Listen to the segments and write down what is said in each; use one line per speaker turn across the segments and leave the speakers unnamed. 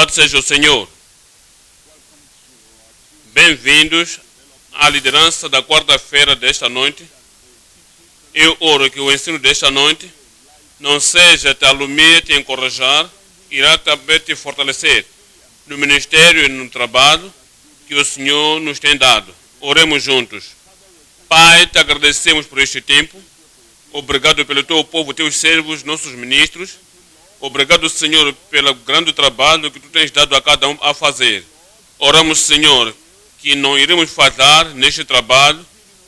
Louvado seja o Senhor. Bem-vindos à liderança da quarta-feira desta noite. Eu oro que o ensino desta noite não seja te alumia, te encorajar, irá também te fortalecer no ministério e no trabalho que o Senhor nos tem dado. Oremos juntos. Pai, te agradecemos por este tempo. Obrigado pelo teu povo, teus servos, nossos ministros. Obrigado, Senhor, pelo grande trabalho que tu tens dado a cada um a fazer. Oramos, Senhor, que não iremos falhar neste trabalho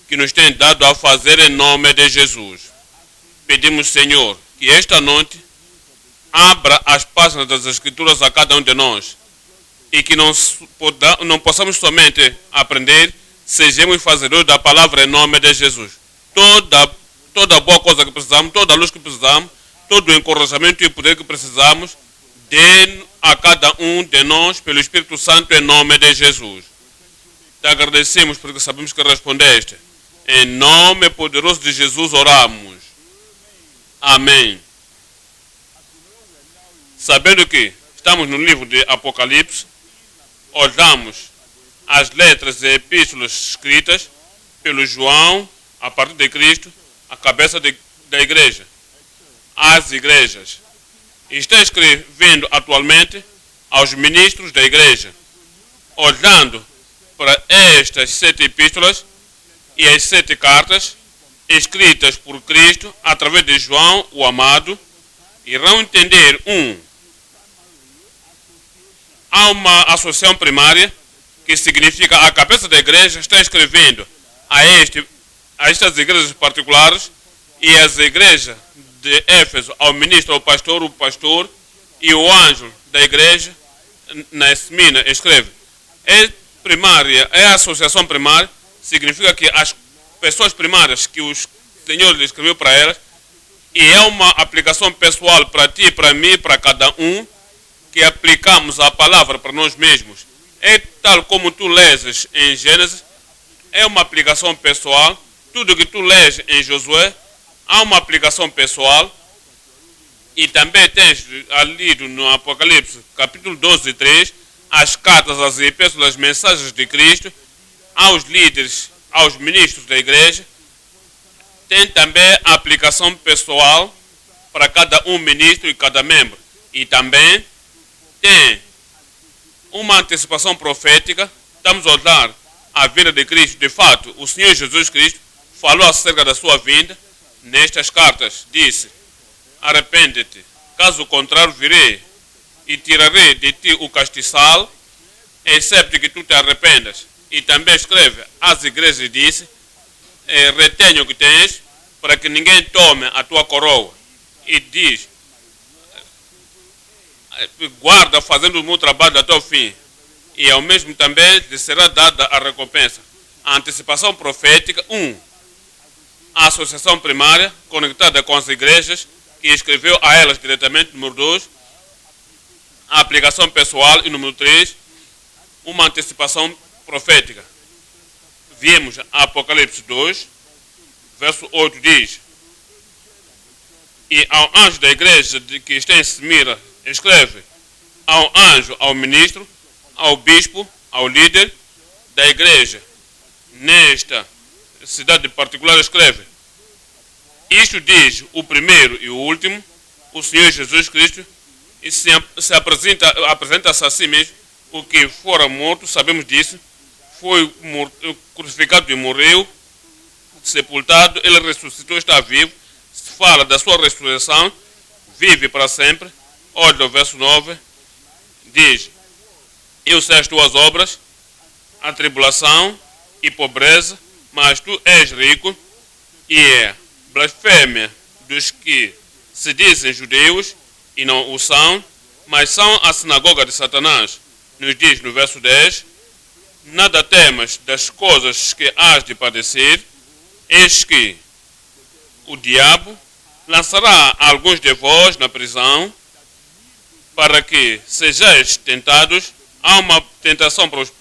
que nos tem dado a fazer em nome de Jesus. Pedimos, Senhor, que esta noite abra as páginas das Escrituras a cada um de nós e que não possamos somente aprender, sejamos fazedores da palavra em nome de Jesus. Toda boa coisa que precisamos, toda a luz que precisamos, todo o encorajamento e o poder que precisamos, dê a cada um de nós pelo Espírito Santo em nome de Jesus. Te agradecemos porque sabemos que respondeste. Em nome poderoso de Jesus oramos. Amém. Sabendo que estamos no livro de Apocalipse, olhamos as letras e epístolas escritas pelo João, a partir de Cristo, a cabeça da igreja. As igrejas. Está escrevendo atualmente aos ministros da igreja, olhando para estas 7 epístolas e as 7 cartas escritas por Cristo através de João, o amado, irão entender há uma associação primária que significa a cabeça da igreja está escrevendo a estas igrejas particulares e as igrejas de Éfeso ao ministro, ao pastor, o pastor e o anjo da igreja na Esmina escreve. A associação primária significa que as pessoas primárias que o Senhor lhe escreveu para elas, e é uma aplicação pessoal para ti, para mim, para cada um, que aplicamos a palavra para nós mesmos. É tal como tu lês em Gênesis, é uma aplicação pessoal. Tudo que tu lês em Josué, há uma aplicação pessoal. E também tens ali no Apocalipse, capítulo 12 e 3, as cartas, as epístolas, as mensagens de Cristo aos líderes, aos ministros da igreja. Tem também a aplicação pessoal para cada um ministro e cada membro. E também tem uma antecipação profética. Estamos a olhar a vinda de Cristo. De fato, o Senhor Jesus Cristo falou acerca da sua vinda. Nestas cartas disse: arrepende-te, caso contrário virei e tirarei de ti o castiçal, excepto que tu te arrependas. E também escreve às igrejas e disse: retenha o que tens, para que ninguém tome a tua coroa. E diz: guarda fazendo o meu trabalho até o fim, e ao mesmo também lhe será dada a recompensa. A antecipação profética, a associação primária, conectada com as igrejas, que escreveu a elas diretamente, número 2, a aplicação pessoal, e número 3, uma antecipação profética. Viemos a Apocalipse 2, verso 8 diz: e ao anjo da igreja que está em Smira, escreve: ao anjo, ao ministro, ao bispo, ao líder da igreja, nesta cidade particular, escreve: isto diz o primeiro e o último, o Senhor Jesus Cristo, e se apresenta-se a si mesmo, o que fora morto, sabemos disso, foi crucificado e morreu, sepultado, ele ressuscitou, está vivo, se fala da sua ressurreição, vive para sempre. Olha o verso 9, diz: eu sei as tuas obras, a tribulação e pobreza, mas tu és rico, e é blasfêmia dos que se dizem judeus e não o são, mas são a sinagoga de Satanás. Nos diz no verso 10, nada temas das coisas que hás de padecer, eis que o diabo lançará alguns de vós na prisão, para que sejais tentados. Há uma tentação para os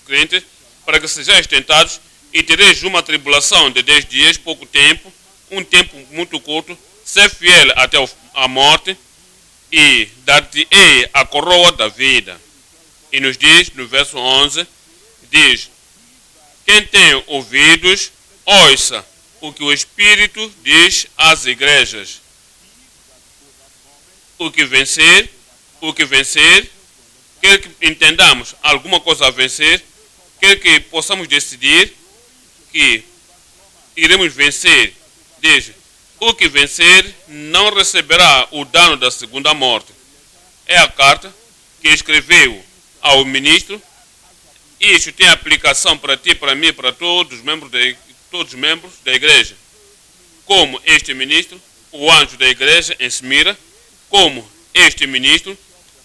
crentes, para que sejais tentados e tereis uma tribulação de 10 dias, pouco tempo, um tempo muito curto, ser fiel até a morte, e dar-te-ei a coroa da vida. E nos diz, no verso 11, diz: quem tem ouvidos, ouça o que o Espírito diz às igrejas. O que vencer, quer que entendamos alguma coisa a vencer, quer que possamos decidir que iremos vencer, diz: o que vencer não receberá o dano da segunda morte. É a carta que escreveu ao ministro. Isso tem aplicação para ti, para mim, para todos os membros da igreja. Como este ministro, o anjo da igreja em Smira, como este ministro,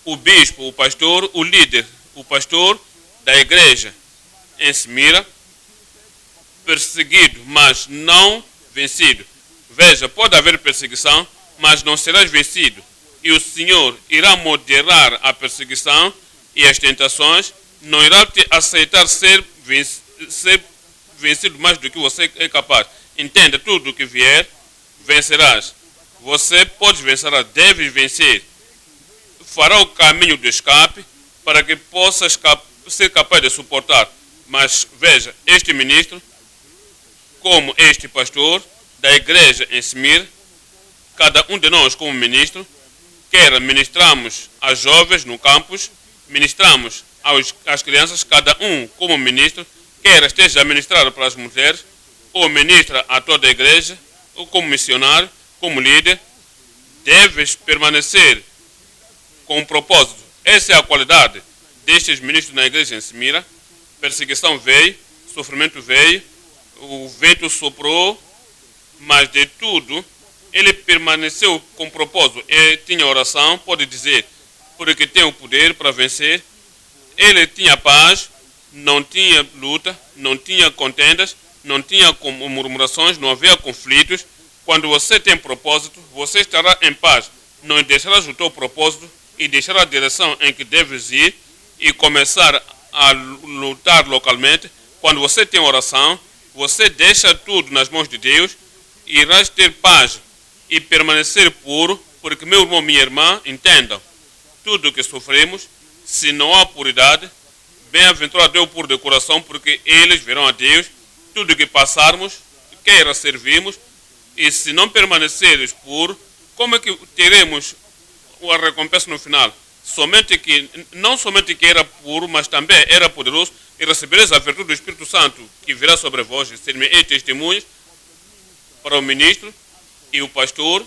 o bispo, o pastor, o líder, o pastor da igreja em Smira, perseguido, mas não vencido. Veja, pode haver perseguição, mas não serás vencido. E o Senhor irá moderar a perseguição e as tentações, não irá te aceitar ser vencido mais do que você é capaz. Entenda, tudo o que vier, vencerás. Você pode vencer, deve vencer. Fará o caminho do escape para que possa ser capaz de suportar. Mas veja, este ministro, como este pastor da igreja em Smir, cada um de nós como ministro, quer ministramos às jovens no campus, ministramos às crianças, cada um como ministro, quer esteja a ministrar para as mulheres, ou ministra a toda a igreja, ou como missionário, como líder, deves permanecer com um propósito. Essa é a qualidade destes ministros na igreja em Smira. Perseguição veio, sofrimento veio, o vento soprou, mas de tudo ele permaneceu com propósito. Ele tinha oração, pode dizer, porque tem o poder para vencer. Ele tinha paz, não tinha luta, não tinha contendas, não tinha murmurações, não havia conflitos. Quando você tem propósito, você estará em paz. Não deixarás o teu propósito e deixará a direção em que deves ir e começar a lutar localmente. Quando você tem oração, você deixa tudo nas mãos de Deus, irás ter paz e permanecer puro, porque meu irmão, minha irmã, entendam, tudo que sofremos, se não há puridade, bem-aventurado é o puro de coração, porque eles verão a Deus. Tudo que passarmos, queira servirmos, e se não permaneceres puro, como é que teremos a recompensa no final? Não somente que era puro, mas também era poderoso, e recebereis a virtude do Espírito Santo que virá sobre vós, e serem testemunhas para o ministro e o pastor,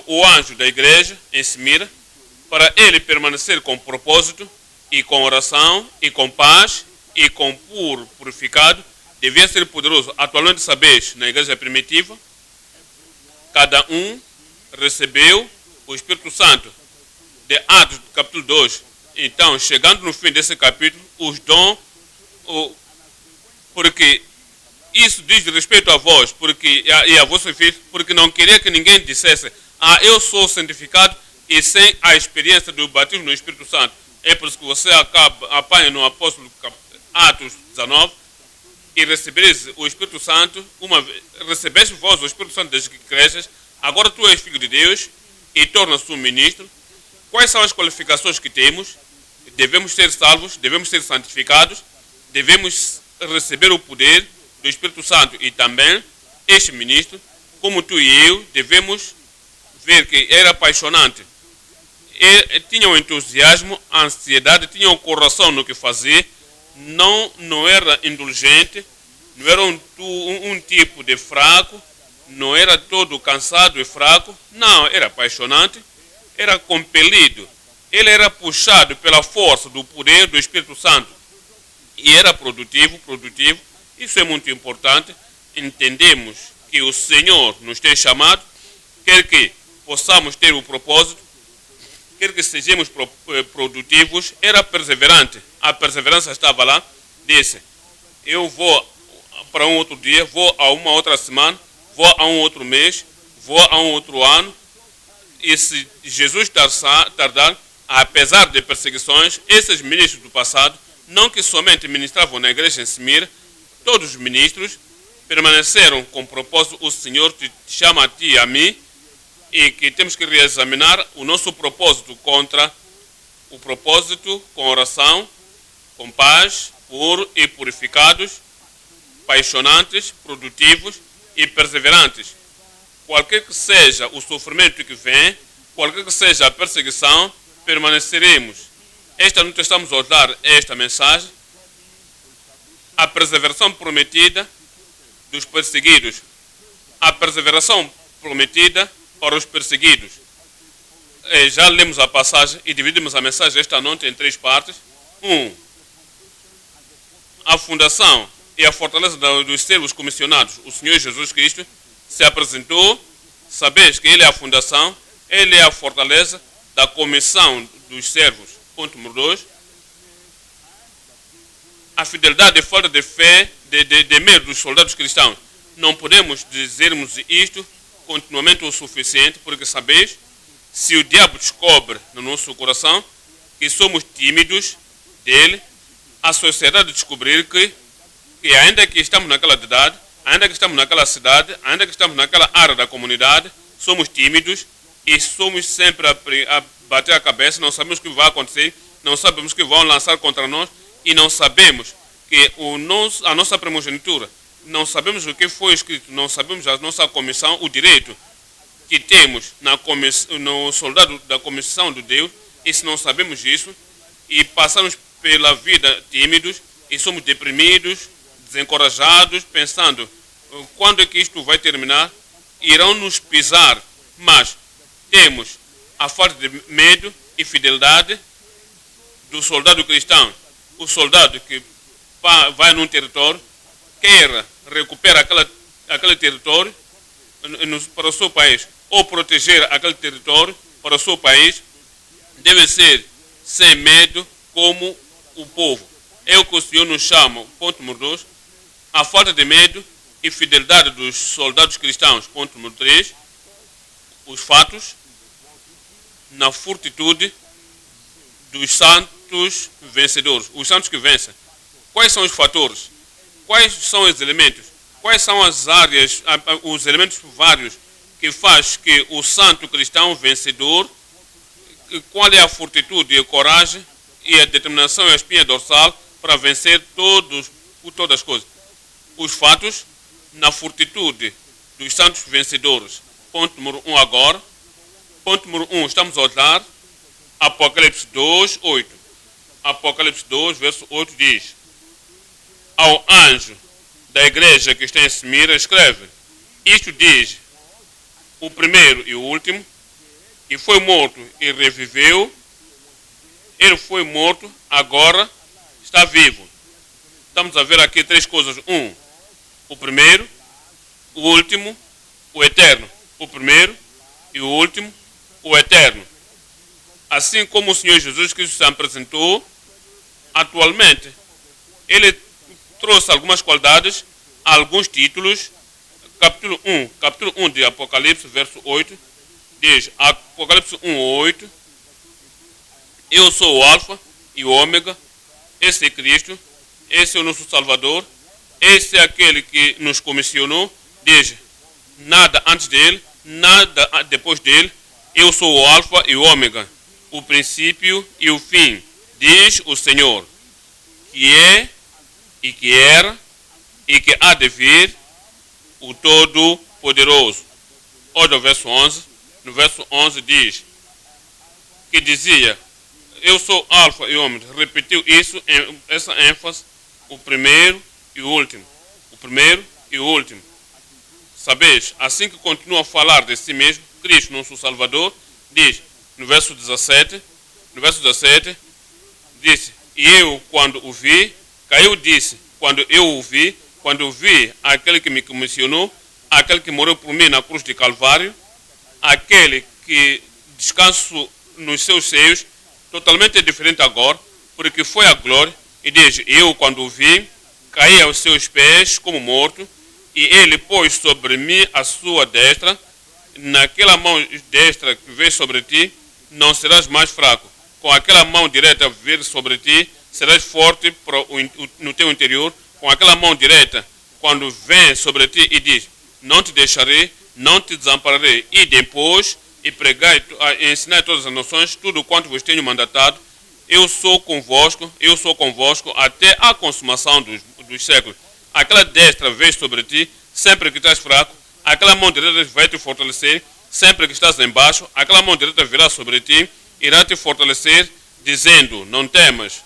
o anjo da igreja em Smira, para ele permanecer com propósito e com oração e com paz e com purificado, devia ser poderoso. Atualmente sabeis, na igreja primitiva, cada um recebeu o Espírito Santo de Atos capítulo 2. Então, chegando no fim desse capítulo, os dons, porque isso diz respeito a vós, e a vossos filhos, porque não queria que ninguém dissesse: eu sou santificado, e sem a experiência do batismo no Espírito Santo. É por isso que você apanha no apóstolo Atos 19, e recebereis o Espírito Santo, recebeste vós o Espírito Santo desde que cresces, agora tu és filho de Deus, e tornas-te um ministro. Quais são as qualificações que temos? Devemos ser salvos, devemos ser santificados, devemos receber o poder do Espírito Santo, e também este ministro, como tu e eu, devemos ver que era apaixonante. Ele tinha um entusiasmo, a ansiedade, tinha um coração no que fazia, não era indulgente, não era um tipo de fraco, não era todo cansado e fraco, não, era apaixonante, era compelido, ele era puxado pela força do poder do Espírito Santo e era produtivo. Isso é muito importante. Entendemos que o Senhor nos tem chamado, quer que possamos ter o propósito, quer que sejamos produtivos. Era perseverante, a perseverança estava lá. Disse: eu vou para um outro dia, vou a uma outra semana, vou a um outro mês, vou a um outro ano. E se Jesus tardar, apesar de perseguições, esses ministros do passado, não que somente ministravam na igreja em Smir, todos os ministros permaneceram com propósito. O Senhor te chama a ti e a mim, e que temos que reexaminar o nosso propósito contra o propósito com oração, com paz, puros e purificados, apaixonantes, produtivos e perseverantes. Qualquer que seja o sofrimento que vem, qualquer que seja a perseguição, permaneceremos. Esta noite estamos a dar esta mensagem, a perseveração prometida dos perseguidos, a perseveração prometida para os perseguidos. Já lemos a passagem e dividimos a mensagem esta noite em 3 partes. 1. A fundação e a fortaleza dos servos comissionados. O Senhor Jesus Cristo se apresentou, sabeis que Ele é a fundação, Ele é a fortaleza da comissão dos servos. Ponto número 2. A fidelidade e falta de fé, de medo dos soldados cristãos. Não podemos dizermos isto continuamente o suficiente, porque sabeis, se o diabo descobre no nosso coração que somos tímidos dele, a sociedade descobrir que ainda que estamos naquela idade, ainda que estamos naquela cidade, ainda que estamos naquela área da comunidade, somos tímidos e somos sempre a bater a cabeça, não sabemos o que vai acontecer, não sabemos o que vão lançar contra nós e não sabemos que a nossa primogenitura, não sabemos o que foi escrito, não sabemos a nossa comissão, o direito que temos no soldado da comissão de Deus, e se não sabemos isso e passamos pela vida tímidos e somos deprimidos, desencorajados, pensando quando é que isto vai terminar, irão nos pisar, mas temos a falta de medo e fidelidade do soldado cristão. O soldado que vai num território, quer recuperar aquele território para o seu país, ou proteger aquele território para o seu país, deve ser sem medo como o povo. É o que o Senhor nos chama, ponto número 2, a falta de medo e fidelidade dos soldados cristãos, ponto número 3, os fatos, na fortitude dos santos vencedores, os santos que vencem. Quais são os fatores? Quais são os elementos? Quais são as áreas, os elementos vários que faz que o santo cristão vencedor, qual é a fortitude e a coragem e a determinação e a espinha dorsal para vencer todas as coisas? Os fatos na fortitude dos santos vencedores. Ponto número 1 agora. Ponto número 1, estamos a olhar Apocalipse 2, 8. Apocalipse 2, verso 8 diz: ao anjo da igreja que está em Semira, escreve: isto diz o primeiro e o último, que foi morto e reviveu. Ele foi morto, agora está vivo. Estamos a ver aqui 3 coisas. 1, o primeiro, o último, o eterno. O primeiro e o último, o eterno. Assim como o Senhor Jesus Cristo se apresentou, atualmente, Ele trouxe algumas qualidades, alguns títulos. Capítulo 1 de Apocalipse, verso 8, diz, Apocalipse 1, 8, eu sou o Alfa e o Ômega, esse é Cristo, esse é o nosso Salvador, esse é aquele que nos comissionou, diz, nada antes dele, nada depois dele, eu sou o Alfa e o Ômega, o princípio e o fim, diz o Senhor, que é e que era e que há de vir, o Todo-Poderoso. Olha o verso 11. No verso 11 diz, que dizia, eu sou Alfa e Ômega. Repetiu isso, essa ênfase, o primeiro e o último. O primeiro e o último. Sabeis, assim que continua a falar de si mesmo, Cristo, nosso Salvador, diz, no verso 17, disse, e eu, quando o vi, caiu, disse, quando eu o vi, quando vi aquele que me comissionou, aquele que morreu por mim na cruz de Calvário, aquele que descanso nos seus seios, totalmente diferente agora, porque foi a glória, e diz, eu quando o vi, caí aos seus pés como morto, e ele pôs sobre mim a sua destra, naquela mão destra que veio sobre ti, não serás mais fraco, com aquela mão direita vir sobre ti, serás forte no teu interior, com aquela mão direita, quando vem sobre ti e diz, não te deixarei, não te desampararei. E depois, e pregai, e ensinai todas as nações, tudo quanto vos tenho mandatado. Eu sou convosco até a consumação dos séculos. Aquela destra vem sobre ti, sempre que estás fraco. Aquela mão direita vai te fortalecer, sempre que estás embaixo. Aquela mão direita virá sobre ti, irá te fortalecer, dizendo, não temas.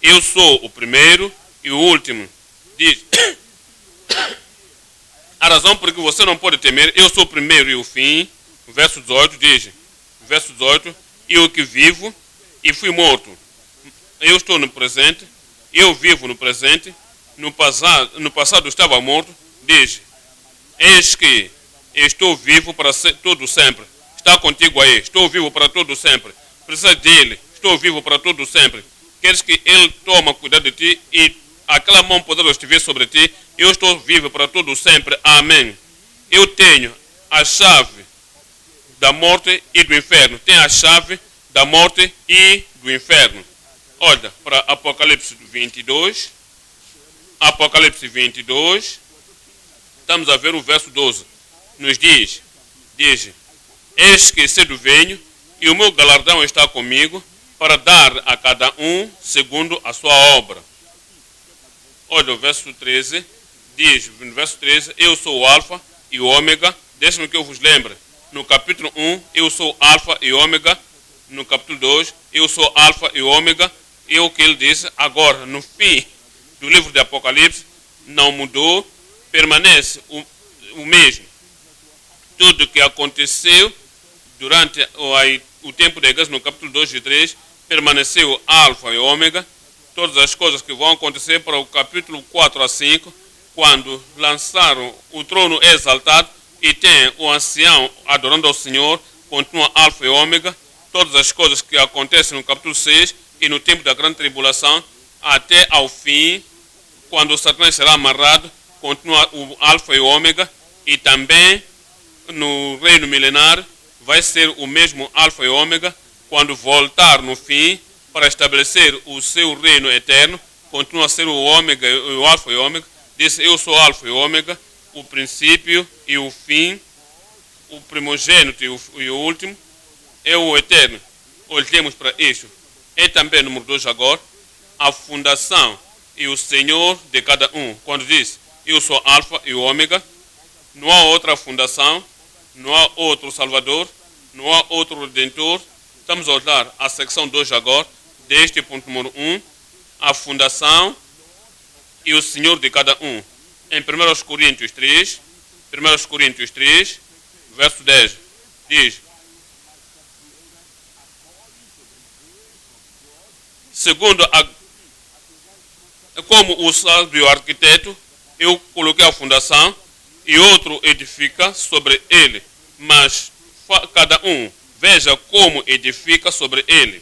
Eu sou o primeiro e o último. Diz, a razão por que você não pode temer, eu sou o primeiro e o fim. Verso 18 diz, verso 18, eu que vivo e fui morto. Eu estou no presente, eu vivo no presente, no passado estava morto, diz, eis que estou vivo para todo sempre. Está contigo aí, estou vivo para todo sempre. Precisa dele, estou vivo para todo sempre. Queres que ele tome cuidado de ti e aquela mão poderosa estiver sobre ti, eu estou vivo para todo sempre. Amém. Eu tenho a chave da morte e do inferno. Tenho a chave da morte e do inferno. Olha para Apocalipse 22. Apocalipse 22. Estamos a ver o verso 12. Nos diz, eis que cedo venho e o meu galardão está comigo para dar a cada um segundo a sua obra. Olha o verso 13. Diz, no verso 13, eu sou o Alfa e o Ômega. Deixe-me que eu vos lembre. No capítulo 1, eu sou Alfa e Ômega. No capítulo 2, eu sou Alfa e Ômega. E o que ele disse, agora, no fim do livro de Apocalipse, não mudou, permanece o mesmo. Tudo que aconteceu durante o tempo da igreja, no capítulo 2 e 3, permaneceu Alfa e Ômega. Todas as coisas que vão acontecer para o capítulo 4 a 5, quando lançaram o trono exaltado e tem o ancião adorando ao Senhor, continua Alfa e Ômega. Todas as coisas que acontecem no capítulo 6 e no tempo da grande tribulação, até ao fim, quando o Satanás será amarrado, continua o Alfa e Ômega. E também no reino milenar vai ser o mesmo Alfa e Ômega, quando voltar no fim para estabelecer o seu reino eterno, continua a ser o Ômega, o Alfa e Ômega. Diz, eu sou Alfa e Ômega, o princípio e o fim, o primogênito e o último, é o eterno. Olhemos para isso. E também, número 2 agora, a fundação e o Senhor de cada um. Quando diz, eu sou Alfa e Ômega, não há outra fundação, não há outro Salvador, não há outro Redentor. Estamos a olhar a secção 2 agora, deste ponto número 1, a fundação e o Senhor de cada um. Em 1 Coríntios 3, verso 10, diz, segundo como o sábio arquiteto, eu coloquei a fundação e outro edifica sobre ele, mas cada um veja como edifica sobre ele.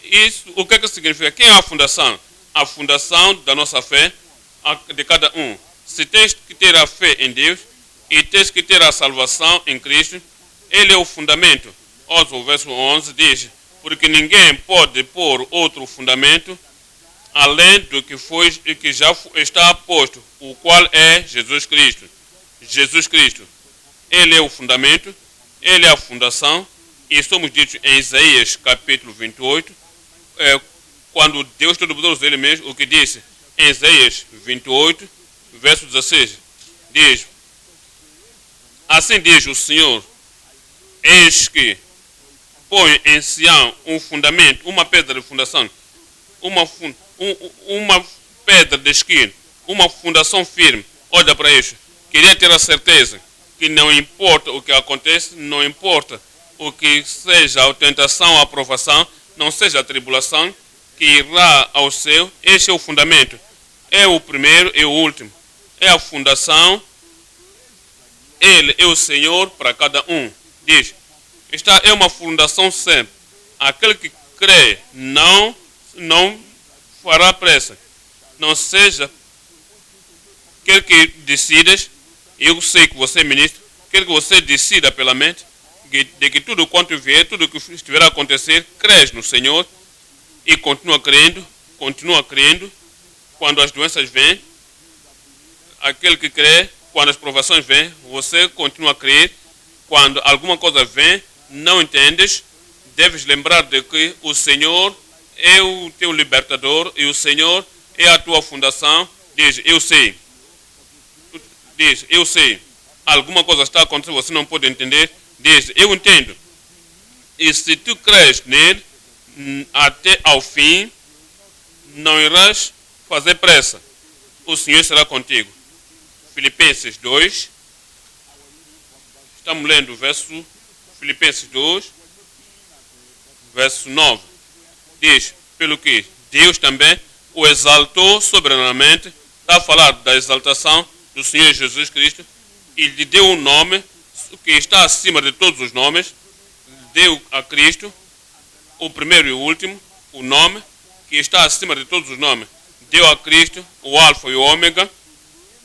Isso, o que é que significa? Quem é a fundação? A fundação da nossa fé, de cada um. Se tens que ter a fé em Deus e tens que ter a salvação em Cristo, ele é o fundamento. O verso 11 diz, porque ninguém pode pôr outro fundamento além do que foi e que já está posto, o qual é Jesus Cristo. Jesus Cristo. Ele é o fundamento, ele é a fundação, e somos ditos em Isaías capítulo 28, quando Deus Todo-Poderoso ele mesmo, o que disse em Isaías 28, verso 16, diz, assim diz o Senhor, eis que põe em Sião um fundamento, uma pedra de fundação, uma pedra de esquina, uma fundação firme. Olha para isso. Queria ter a certeza que não importa o que acontece, não importa o que seja a tentação, a aprovação, não seja a tribulação, que irá ao céu. Este é o fundamento. É o primeiro e o último. É a fundação. Ele é o Senhor para cada um. Diz, esta é uma fundação sempre. Aquele que crê não fará pressa. Não seja, quer que decidas, eu sei que você é ministro, quer que você decida pela mente, de que tudo quanto vier, tudo que estiver a acontecer, crês no Senhor e continua crendo. Quando as doenças vêm, aquele que crê quando as provações vêm, você continua a crer. Quando alguma coisa vem, não entendes, deves lembrar de que o Senhor é o teu libertador e o Senhor é a tua fundação. Diz, eu sei. Diz, eu sei. Alguma coisa está acontecendo, você não pode entender. Diz, eu entendo. E se tu crês nele até ao fim, não irás fazer pressa. O Senhor será contigo. Filipenses 2. Estamos lendo o verso Filipenses 2, verso 9. Diz, pelo que Deus também o exaltou soberanamente. Está a falar da exaltação do Senhor Jesus Cristo. E lhe deu um nome que está acima de todos os nomes. Deu a Cristo, o primeiro e o último, o nome que está acima de todos os nomes. Deu a Cristo o Alfa e o Ômega,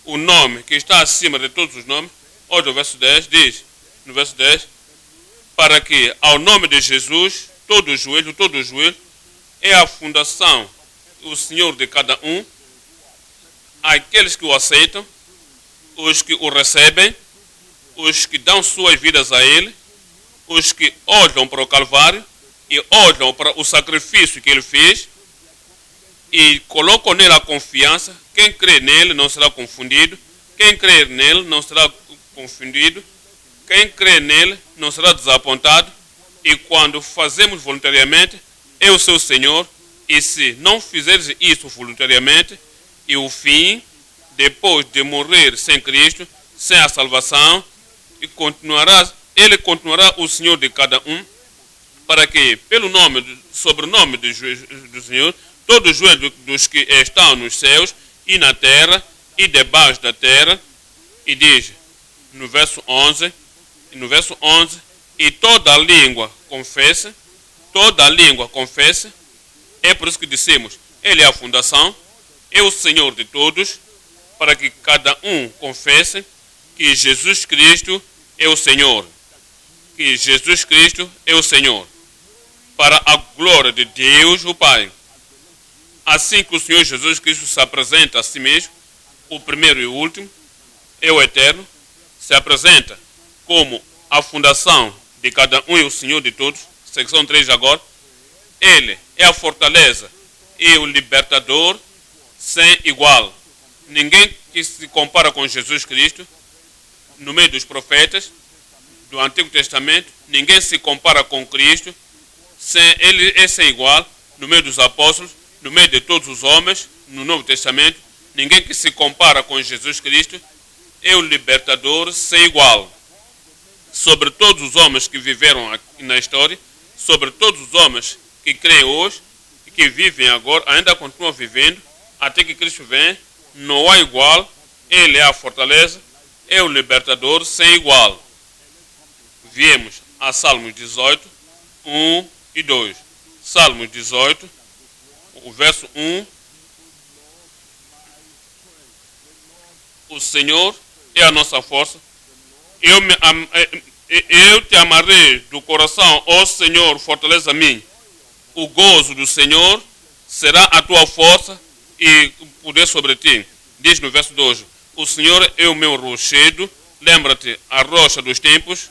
o nome que está acima de todos os nomes. Olha o verso 10, diz, no verso 10, para que ao nome de Jesus, todo joelho é a fundação, o Senhor de cada um, aqueles que o aceitam, os que o recebem, os que dão suas vidas a Ele, os que olham para o Calvário e olham para o sacrifício que Ele fez e colocam nele a confiança. Quem crê nele não será confundido. Quem crê nele não será confundido. Quem crê nele não será desapontado. E quando fazemos voluntariamente, é o seu Senhor. E se não fizeres isso voluntariamente, e o fim, depois de morrer sem Cristo, sem a salvação, e Ele continuará o Senhor de cada um, para que, pelo nome, sobrenome do Senhor, todo o joelho dos que estão nos céus e na terra e debaixo da terra, e diz no verso 11, e toda a língua confesse, é por isso que dissemos, Ele é a fundação, é o Senhor de todos, para que cada um confesse que Jesus Cristo é o Senhor. Que Jesus Cristo é o Senhor. Para a glória de Deus, o Pai. Assim que o Senhor Jesus Cristo se apresenta a si mesmo, o primeiro e o último, é o eterno, se apresenta como a fundação de cada um e o Senhor de todos, secção 3 agora. Ele é a fortaleza e o libertador sem igual. Ninguém que se compara com Jesus Cristo, no meio dos profetas do Antigo Testamento, ninguém se compara com Cristo, ele é sem igual, no meio dos apóstolos, no meio de todos os homens, no Novo Testamento, ninguém que se compara com Jesus Cristo, é o libertador sem igual. Sobre todos os homens que viveram na história, sobre todos os homens que creem hoje e que vivem agora, ainda continuam vivendo, até que Cristo venha, não há igual, Ele é a fortaleza, é o libertador sem igual. Viemos a Salmos 18, 1 e 2. Salmos 18, o verso 1. O Senhor é a nossa força. Eu te amarei do coração, ó Senhor, fortaleza minha. O gozo do Senhor será a tua força e poder sobre ti. Diz no verso 2, o Senhor é o meu rochedo, lembra-te, a rocha dos tempos,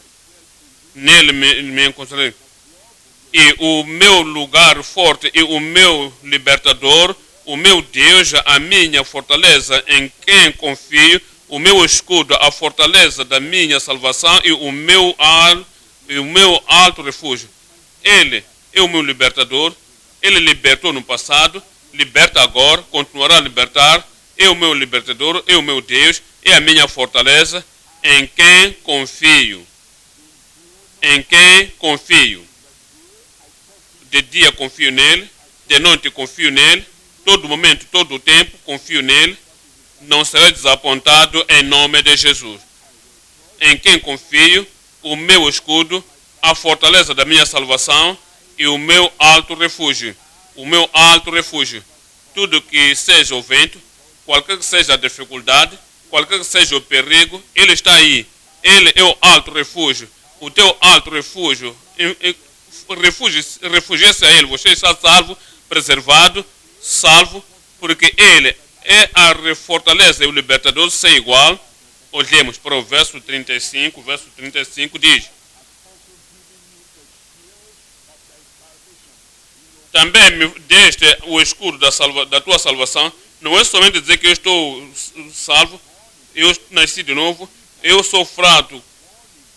nele me encontrei. E o meu lugar forte e o meu libertador, o meu Deus, a minha fortaleza em quem confio, o meu escudo, a fortaleza da minha salvação e o meu alto refúgio. Ele é o meu libertador, Ele libertou no passado, liberta agora, continuará a libertar, é o meu libertador, é o meu Deus, é a minha fortaleza, em quem confio. Em quem confio. De dia confio nele, de noite confio nele, todo momento, todo o tempo confio nele, não serei desapontado em nome de Jesus. Em quem confio, o meu escudo, a fortaleza da minha salvação e o meu alto refúgio. O meu alto refúgio. Tudo que seja o vento, qualquer que seja a dificuldade, qualquer que seja o perigo, Ele está aí. Ele é o alto refúgio. O teu alto refúgio, refugie-se a Ele. Você está salvo, preservado, salvo, porque Ele é a fortaleza e o libertador sem igual. Olhemos para o verso 35. O verso 35 diz: também me deste o escudo da tua salvação. Não é somente dizer que eu estou salvo, eu nasci de novo, eu sou fraco,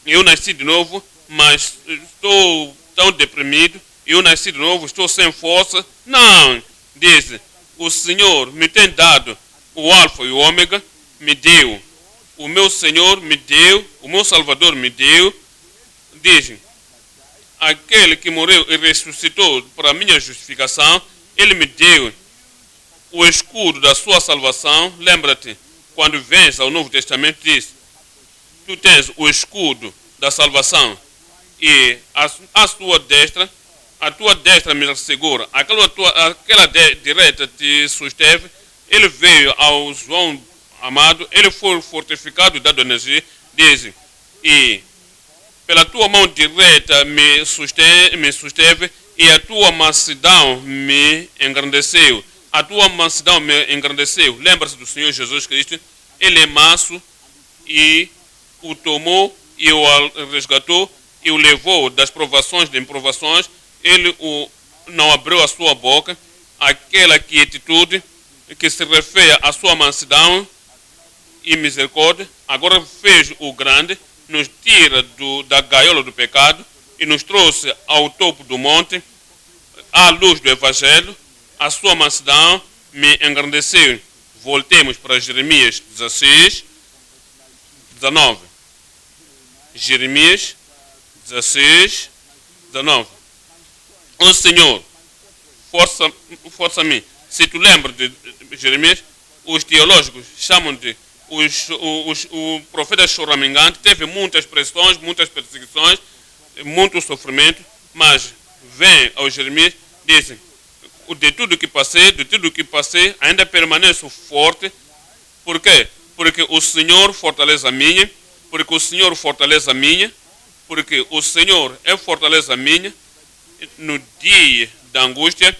eu nasci de novo, mas estou tão deprimido, eu nasci de novo, estou sem força. Não, diz, o Senhor me tem dado o Alfa e o Ômega, me deu, o meu Senhor me deu, o meu Salvador me deu, diz, aquele que morreu e ressuscitou para a minha justificação, ele me deu o escudo da sua salvação. Lembra-te, quando vens ao Novo Testamento, diz, tu tens o escudo da salvação e a tua destra me segura, aquela direita te susteve. Ele veio ao João amado, ele foi fortificado e dado energia, diz, e pela tua mão direita me susteve e a tua mansidão me engrandeceu. A tua mansidão me engrandeceu. Lembra-se do Senhor Jesus Cristo, ele é manso e o tomou e o resgatou e o levou das provações de improvações. Ele não abriu a sua boca. Aquela quietude que se refere à sua mansidão e misericórdia, agora fez o grande, nos tira da gaiola do pecado e nos trouxe ao topo do monte, à luz do Evangelho. A sua mansidão me engrandeceu. Voltemos para Jeremias 16, 19. Jeremias 16, 19. O Senhor, força-me. Se tu lembras de Jeremias, os teológicos chamam de o profeta choramingante. Teve muitas pressões, muitas perseguições, muito sofrimento, mas vem ao Jeremias, dizem, de tudo que passei, ainda permaneço forte. Por quê? Porque o Senhor fortaleza a minha, porque o Senhor fortaleza a minha, porque o Senhor é fortaleza minha. No dia da angústia,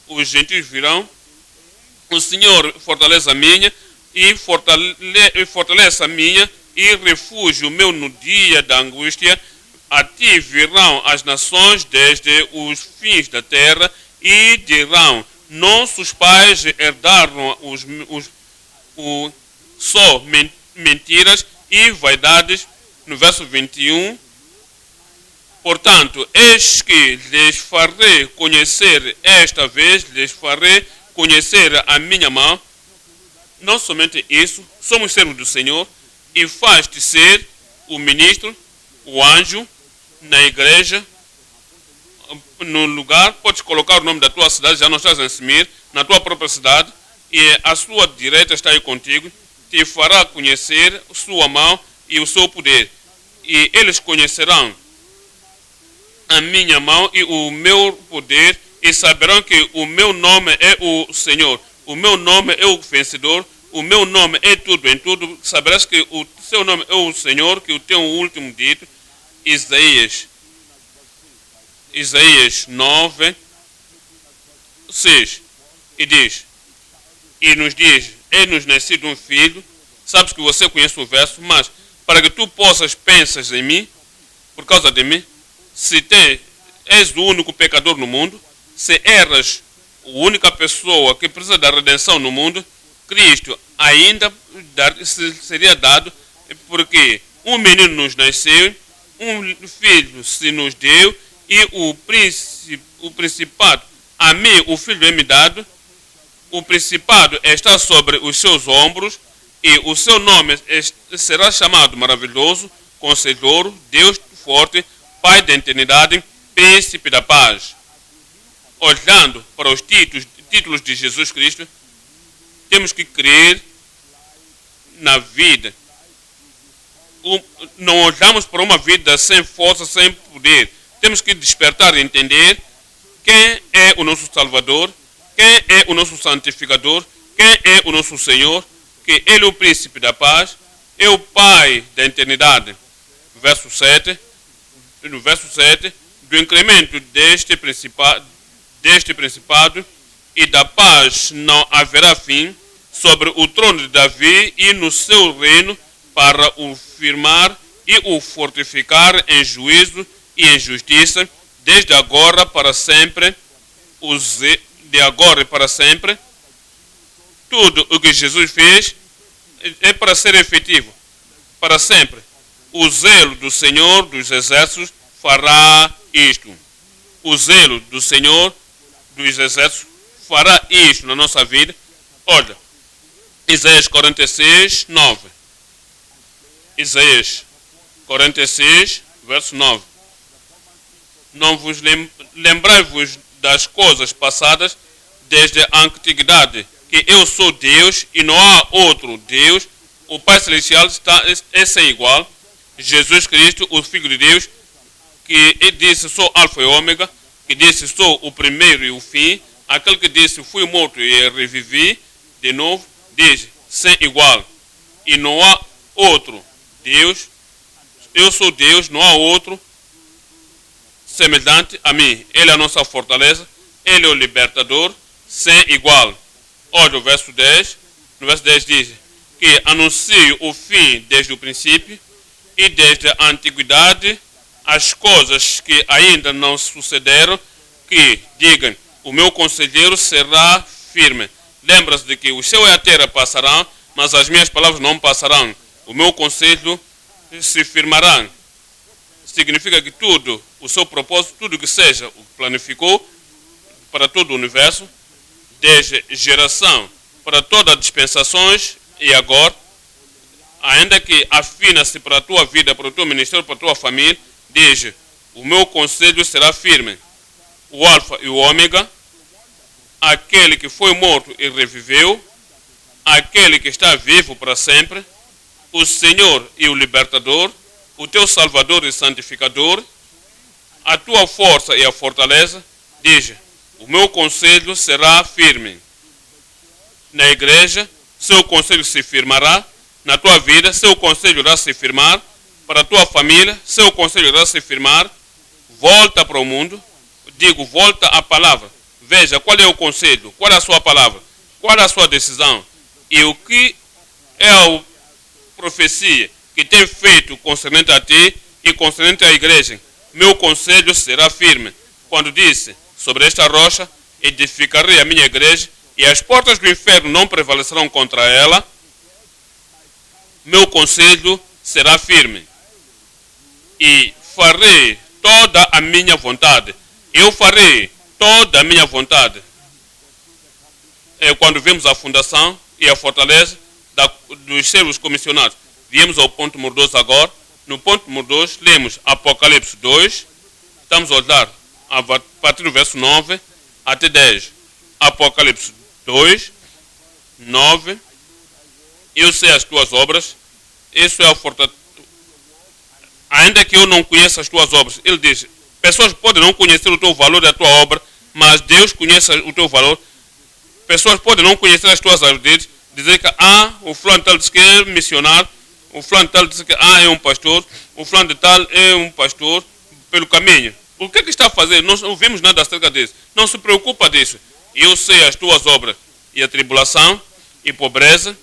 os gentios virão, o Senhor fortaleza a minha, e fortaleza a minha, e refúgio meu no dia da angústia. A ti virão as nações desde os fins da terra, e dirão, nossos pais herdaram só mentiras e vaidades. No verso 21, portanto, eis que lhes farei conhecer, esta vez lhes farei conhecer a minha mão. Não somente isso, somos servos do Senhor, e faz-te ser o ministro, o anjo, na igreja, no lugar. Podes colocar o nome da tua cidade, já não estás em Semir, na tua própria cidade, e a sua direita está aí contigo, te fará conhecer sua mão e o seu poder, e eles conhecerão a minha mão e o meu poder, e saberão que o meu nome é o Senhor, o meu nome é o vencedor, o meu nome é tudo em tudo. Saberás que o seu nome é o Senhor, que o teu último dito. Isaías 9, 6, e diz, e nos diz, é-nos nascido um filho. Sabes que você conhece o verso, mas para que tu possas pensar em mim, por causa de mim, se és o único pecador no mundo, se eras a única pessoa que precisa da redenção no mundo, Cristo ainda seria dado, porque um menino nos nasceu, um filho se nos deu, e o principado, a mim o filho é-me dado, o principado está sobre os seus ombros, e o seu nome será chamado Maravilhoso, Conselheiro, Deus Forte, Pai da Eternidade, Príncipe da Paz. Olhando para os títulos de Jesus Cristo, temos que crer na vida. Não olhamos para uma vida sem força, sem poder. Temos que despertar e entender quem é o nosso Salvador, quem é o nosso Santificador, quem é o nosso Senhor, que Ele é o Príncipe da Paz, é o Pai da Eternidade. No verso 7, do incremento deste principado e da paz não haverá fim sobre o trono de Davi e no seu reino, para o firmar e o fortificar em juízo e em justiça, desde agora para sempre, de agora e para sempre. Tudo o que Jesus fez é para ser efetivo, para sempre. O zelo do Senhor dos Exércitos fará isto. O zelo do Senhor dos Exércitos fará isto na nossa vida. Olha, Isaías 46, 9. Isaías 46, verso 9. Não vos lembrai-vos das coisas passadas desde a antiguidade, que eu sou Deus e não há outro Deus. O Pai Celestial é sem igual. Jesus Cristo, o Filho de Deus, que disse sou Alfa e Ômega, que disse sou o primeiro e o fim, aquele que disse fui morto e revivi de novo, diz sem igual. E não há outro Deus. Eu sou Deus, não há outro semelhante a mim. Ele é a nossa fortaleza, Ele é o libertador, sem igual. Olha o verso 10. No verso 10 diz que anuncio o fim desde o princípio e desde a antiguidade as coisas que ainda não sucederam, que digam, o meu conselheiro será firme. Lembra-se de que o céu e a terra passarão, mas as minhas palavras não passarão. O meu conselho se firmará. Significa que tudo, o seu propósito, tudo que seja, o que planificou para todo o universo, desde geração para todas as dispensações e agora, ainda que afina-se para a tua vida, para o teu ministério, para a tua família, diz, o meu conselho será firme. O Alfa e o Ômega, aquele que foi morto e reviveu, aquele que está vivo para sempre, o Senhor e o Libertador, o teu Salvador e Santificador, a tua força e a fortaleza, diz, o meu conselho será firme. Na igreja, seu conselho se firmará. Na tua vida, seu conselho irá se firmar. Para a tua família, seu conselho irá se firmar. Volta para o mundo. Digo, volta à palavra. Veja qual é o conselho, qual é a sua palavra, qual é a sua decisão. E o que é a profecia que tem feito concernente a ti e concernente à igreja. Meu conselho será firme. Quando disse, sobre esta rocha edificarei a minha igreja e as portas do inferno não prevalecerão contra ela. Meu conselho será firme. E farei toda a minha vontade. Eu farei toda a minha vontade. Quando vimos a fundação e a fortaleza dos servos comissionados, viemos ao ponto número 2 agora. No ponto número 2, lemos Apocalipse 2. Estamos a olhar a partir do verso 9 até 10. Apocalipse 2, 9. Eu sei as tuas obras. Isso é a fortaleza. Ainda que eu não conheça as tuas obras, ele diz, pessoas podem não conhecer o teu valor da tua obra, mas Deus conhece o teu valor. Pessoas podem não conhecer as tuas atitudes, dizer que o fulano tal diz que é missionário, o fulano tal diz que é um pastor, o fulano de tal é um pastor pelo caminho. O que é que está a fazer? Nós não vimos nada acerca disso. Não se preocupa disso. Eu sei as tuas obras e a tribulação e pobreza.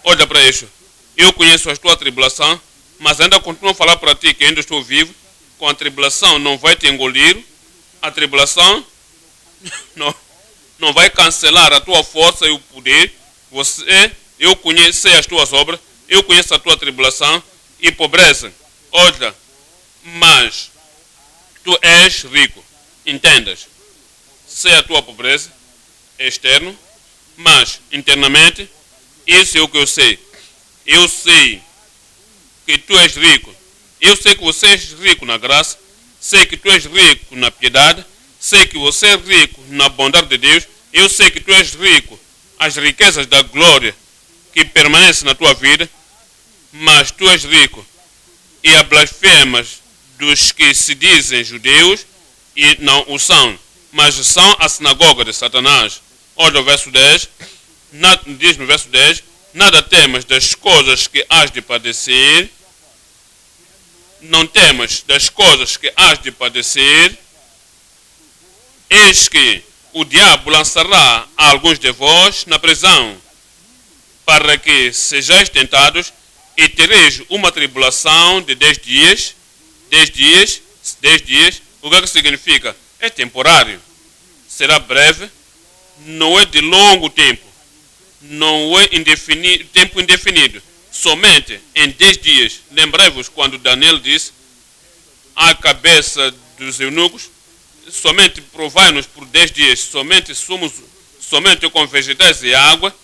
Olha para isso. Eu conheço a tua tribulação, mas ainda continuo a falar para ti que ainda estou vivo. Com a tribulação não vai te engolir. A tribulação não vai cancelar a tua força e o poder. Eu conheço as tuas obras, eu conheço a tua tribulação e pobreza. Olha, mas tu és rico, entendas. Sei a tua pobreza externo, mas internamente, isso é o que eu sei. Eu sei que tu és rico. Eu sei que você é rico na graça. Sei que tu és rico na piedade. Sei que você é rico na bondade de Deus. Eu sei que tu és rico as riquezas da glória que permanecem na tua vida. Mas tu és rico e a blasfemas dos que se dizem judeus e não o são, mas são a sinagoga de Satanás. Olha o verso 10. Diz no verso 10, nada temas das coisas que hás de padecer. Não temas das coisas que hás de padecer. Eis que o diabo lançará a alguns de vós na prisão, para que sejais tentados e tereis uma tribulação de 10 dias. 10 dias, 10 dias. O que significa? É temporário. Será breve. Não é de longo tempo. Não é tempo indefinido. Somente em 10 dias. Lembrai-vos quando Daniel disse à cabeça dos eunucos, somente provai-nos por 10 dias, somente com vegetais e água,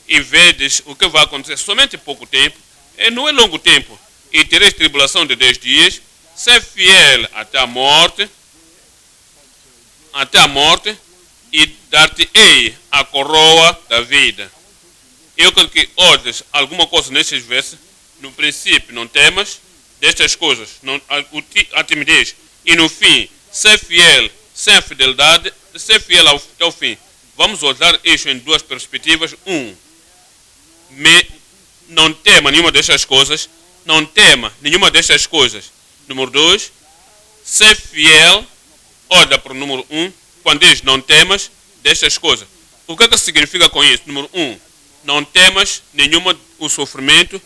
e vedes o que vai acontecer. Somente pouco tempo, e não é longo tempo. E tereis tribulação de 10 dias, ser fiel até a morte, e dar-te-ei a coroa da vida. Eu creio que ordens alguma coisa nestes versos. No princípio, não temas destas coisas, não, a timidez. E no fim, ser fiel, sem fidelidade, ser fiel até o fim. Vamos olhar isso em duas perspectivas. Não tema nenhuma destas coisas. Não tema nenhuma destas coisas. Número 2, ser fiel. Olha para o número 1. Quando diz não temas destas coisas. O que é que significa com isso? Número 1. Não temas nenhuma o sofrimento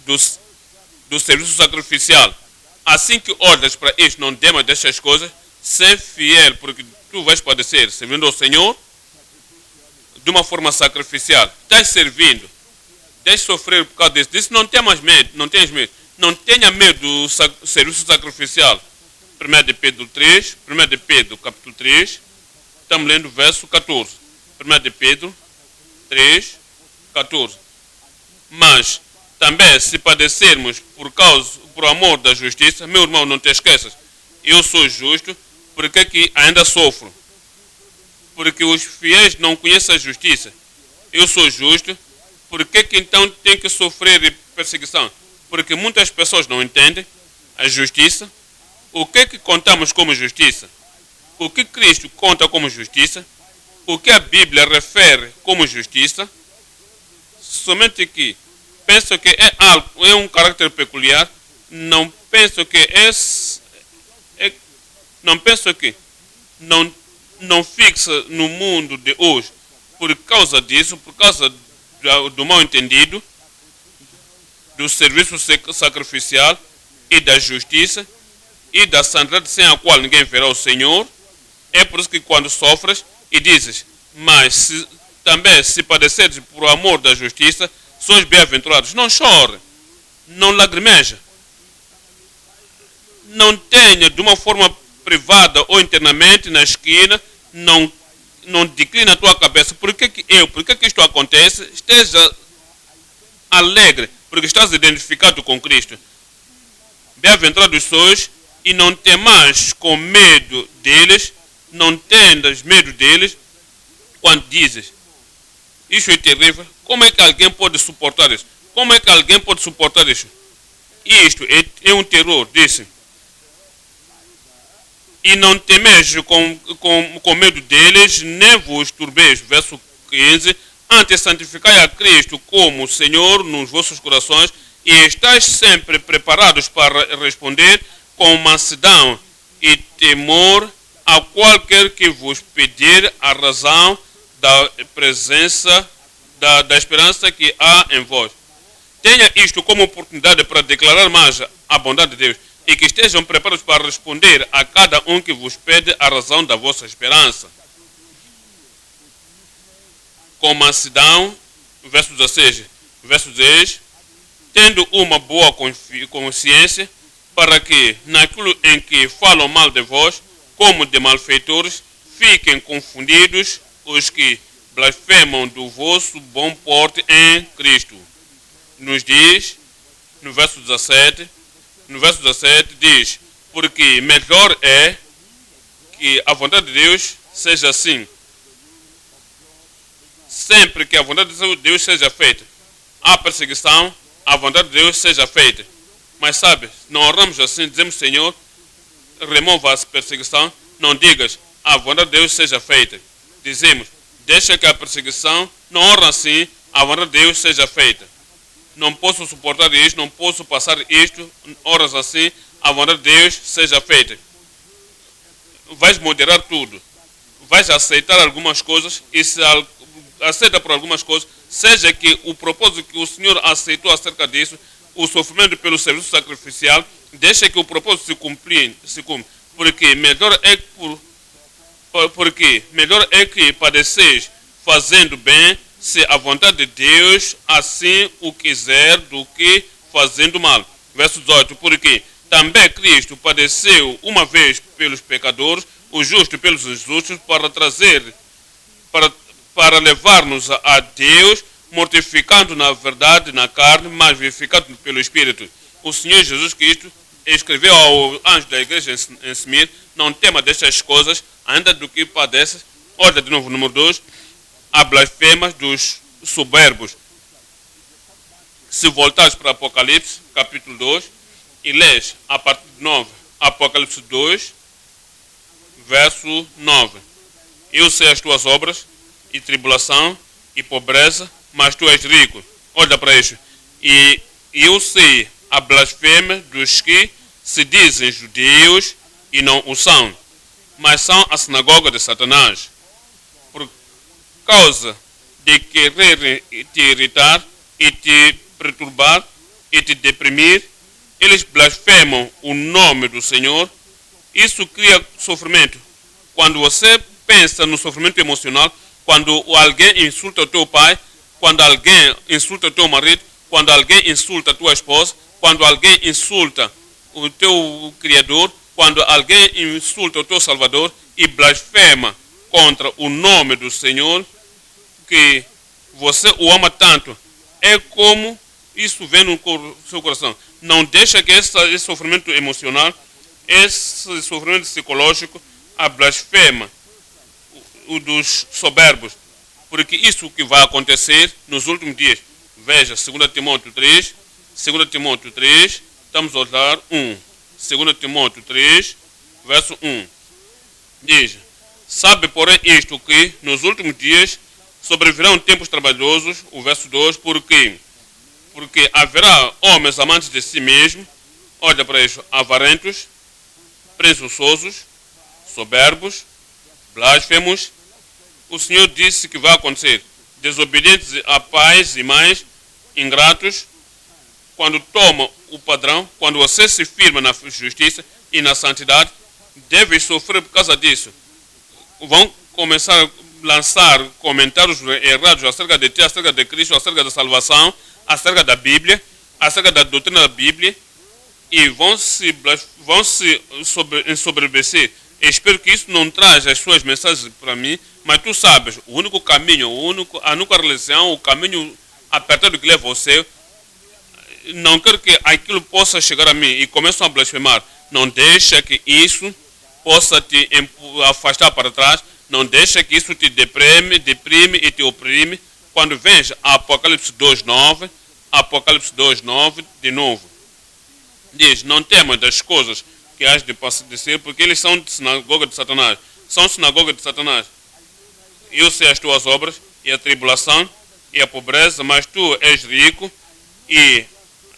do serviço sacrificial. Assim que olhas para isto, não temas destas coisas, ser fiel, porque tu vais padecer servindo ao Senhor de uma forma sacrificial. Estás servindo, estás sofrer por causa disso. Disso não temas medo, não tens medo. Não tenha medo do serviço sacrificial. 1 de Pedro 3, 1 de Pedro capítulo 3, estamos lendo o verso 14. 1 de Pedro 3, 14. Mas também se padecermos por amor da justiça, meu irmão, não te esqueças, eu sou justo, porque que ainda sofro? Porque os fiéis não conhecem a justiça. Eu sou justo, porque que então tem que sofrer perseguição? Porque muitas pessoas não entendem a justiça. O que contamos como justiça? O que Cristo conta como justiça? O que a Bíblia refere como justiça? Somente que penso que é um caráter peculiar. Não penso que não fixa no mundo de hoje por causa disso, por causa do mal entendido, do serviço sacrificial e da justiça e da santidade sem a qual ninguém verá o Senhor. É por isso que quando sofres e dizes, mas também se padeceres por amor da justiça, sois bem-aventurados. Não chore, não lagrimeja, não tenha de uma forma privada ou internamente na esquina, não declina a tua cabeça. Por que isto acontece? Esteja alegre, porque estás identificado com Cristo. Bem-aventurados sois e não temais com medo deles, não tendas medo deles quando dizes, isso é terrível. Como é que alguém pode suportar isso? Como é que alguém pode suportar isso? Isto é um terror, disse. E não temeis com medo deles, nem vos turbeis. Verso 15. Antes santificai a Cristo como Senhor nos vossos corações e estáis sempre preparados para responder com mansidão e temor a qualquer que vos pedir a razão da presença, da esperança que há em vós. Tenha isto como oportunidade para declarar mais a bondade de Deus e que estejam preparados para responder a cada um que vos pede a razão da vossa esperança. Com mansidão, verso 16, tendo uma boa consciência, para que, naquilo em que falam mal de vós, como de malfeitores, fiquem confundidos os que blasfemam do vosso bom porte em Cristo. Nos diz, no verso 17, diz, porque melhor é que a vontade de Deus seja assim. Sempre que a vontade de Deus seja feita, a perseguição, a vontade de Deus seja feita. Mas sabe, não oramos assim, dizemos, Senhor, remova a perseguição, não digas, a vontade de Deus seja feita. Dizemos, deixa que a perseguição, não ora assim, a vontade de Deus seja feita. Não posso suportar isto, não posso passar isto, horas assim, a vontade de Deus seja feita. Vais moderar tudo. Vais aceitar algumas coisas e se aceita por algumas coisas, seja que o propósito que o Senhor aceitou acerca disso, o sofrimento pelo serviço sacrificial, deixa que o propósito se cumpra. Porque melhor é que padeceis fazendo bem, se a vontade de Deus assim o quiser, do que fazendo mal. Verso 18, porque também Cristo padeceu uma vez pelos pecadores, o justo pelos injustos, para levar-nos a Deus, mortificando na verdade na carne, mas vivificando pelo Espírito. O Senhor Jesus Cristo escreveu ao anjo da igreja em Smith: não tema destas coisas, ainda do que padece. Olha de novo, número 2, a blasfemas dos soberbos. Se voltares para Apocalipse, capítulo 2, e lês a partir de 9, Apocalipse 2, verso 9. Eu sei as tuas obras, e tribulação, e pobreza, mas tu és rico. Olha para isso. E eu sei a blasfêmia dos que se dizem judeus e não o são, mas são a sinagoga de Satanás. Por causa de querer te irritar e te perturbar e te deprimir, eles blasfemam o nome do Senhor. Isso cria sofrimento. Quando você pensa no sofrimento emocional, quando alguém insulta o teu pai, quando alguém insulta o teu marido, quando alguém insulta a tua esposa, quando alguém insulta o teu Criador, quando alguém insulta o teu Salvador e blasfema contra o nome do Senhor, que você o ama tanto, é como isso vem no seu coração. Não deixa que esse sofrimento emocional, esse sofrimento psicológico, a blasfema o dos soberbos, porque isso que vai acontecer nos últimos dias. Veja, 2 Timóteo 3, estamos a olhar 1. 2 Timóteo 3, verso 1. Diz: sabe, porém, isto, que nos últimos dias sobrevirão tempos trabalhosos, o verso 2, porque haverá homens amantes de si mesmos, olha para isso, avarentos, presunçosos, soberbos, blasfemos. O Senhor disse que vai acontecer: desobedientes a pais e mães, ingratos. Quando toma o padrão, quando você se firma na justiça e na santidade, deve sofrer por causa disso. Vão começar a lançar comentários errados acerca de ti, acerca de Cristo, acerca da salvação, acerca da Bíblia, acerca da doutrina da Bíblia, e vão se ensoberbecer. Espero que isso não traga as suas mensagens para mim, mas tu sabes, o único caminho, a única religião, o caminho apertado que leva ao céu, não quero que aquilo possa chegar a mim e começam a blasfemar. Não deixa que isso possa te afastar para trás, não deixa que isso te deprime e te oprime. Quando vens a Apocalipse 2:9, de novo, diz: não temas das coisas que has de padecer, porque eles são de sinagoga de Satanás. São sinagoga de Satanás. Eu sei as tuas obras, e a tribulação, e a pobreza, mas tu és rico, e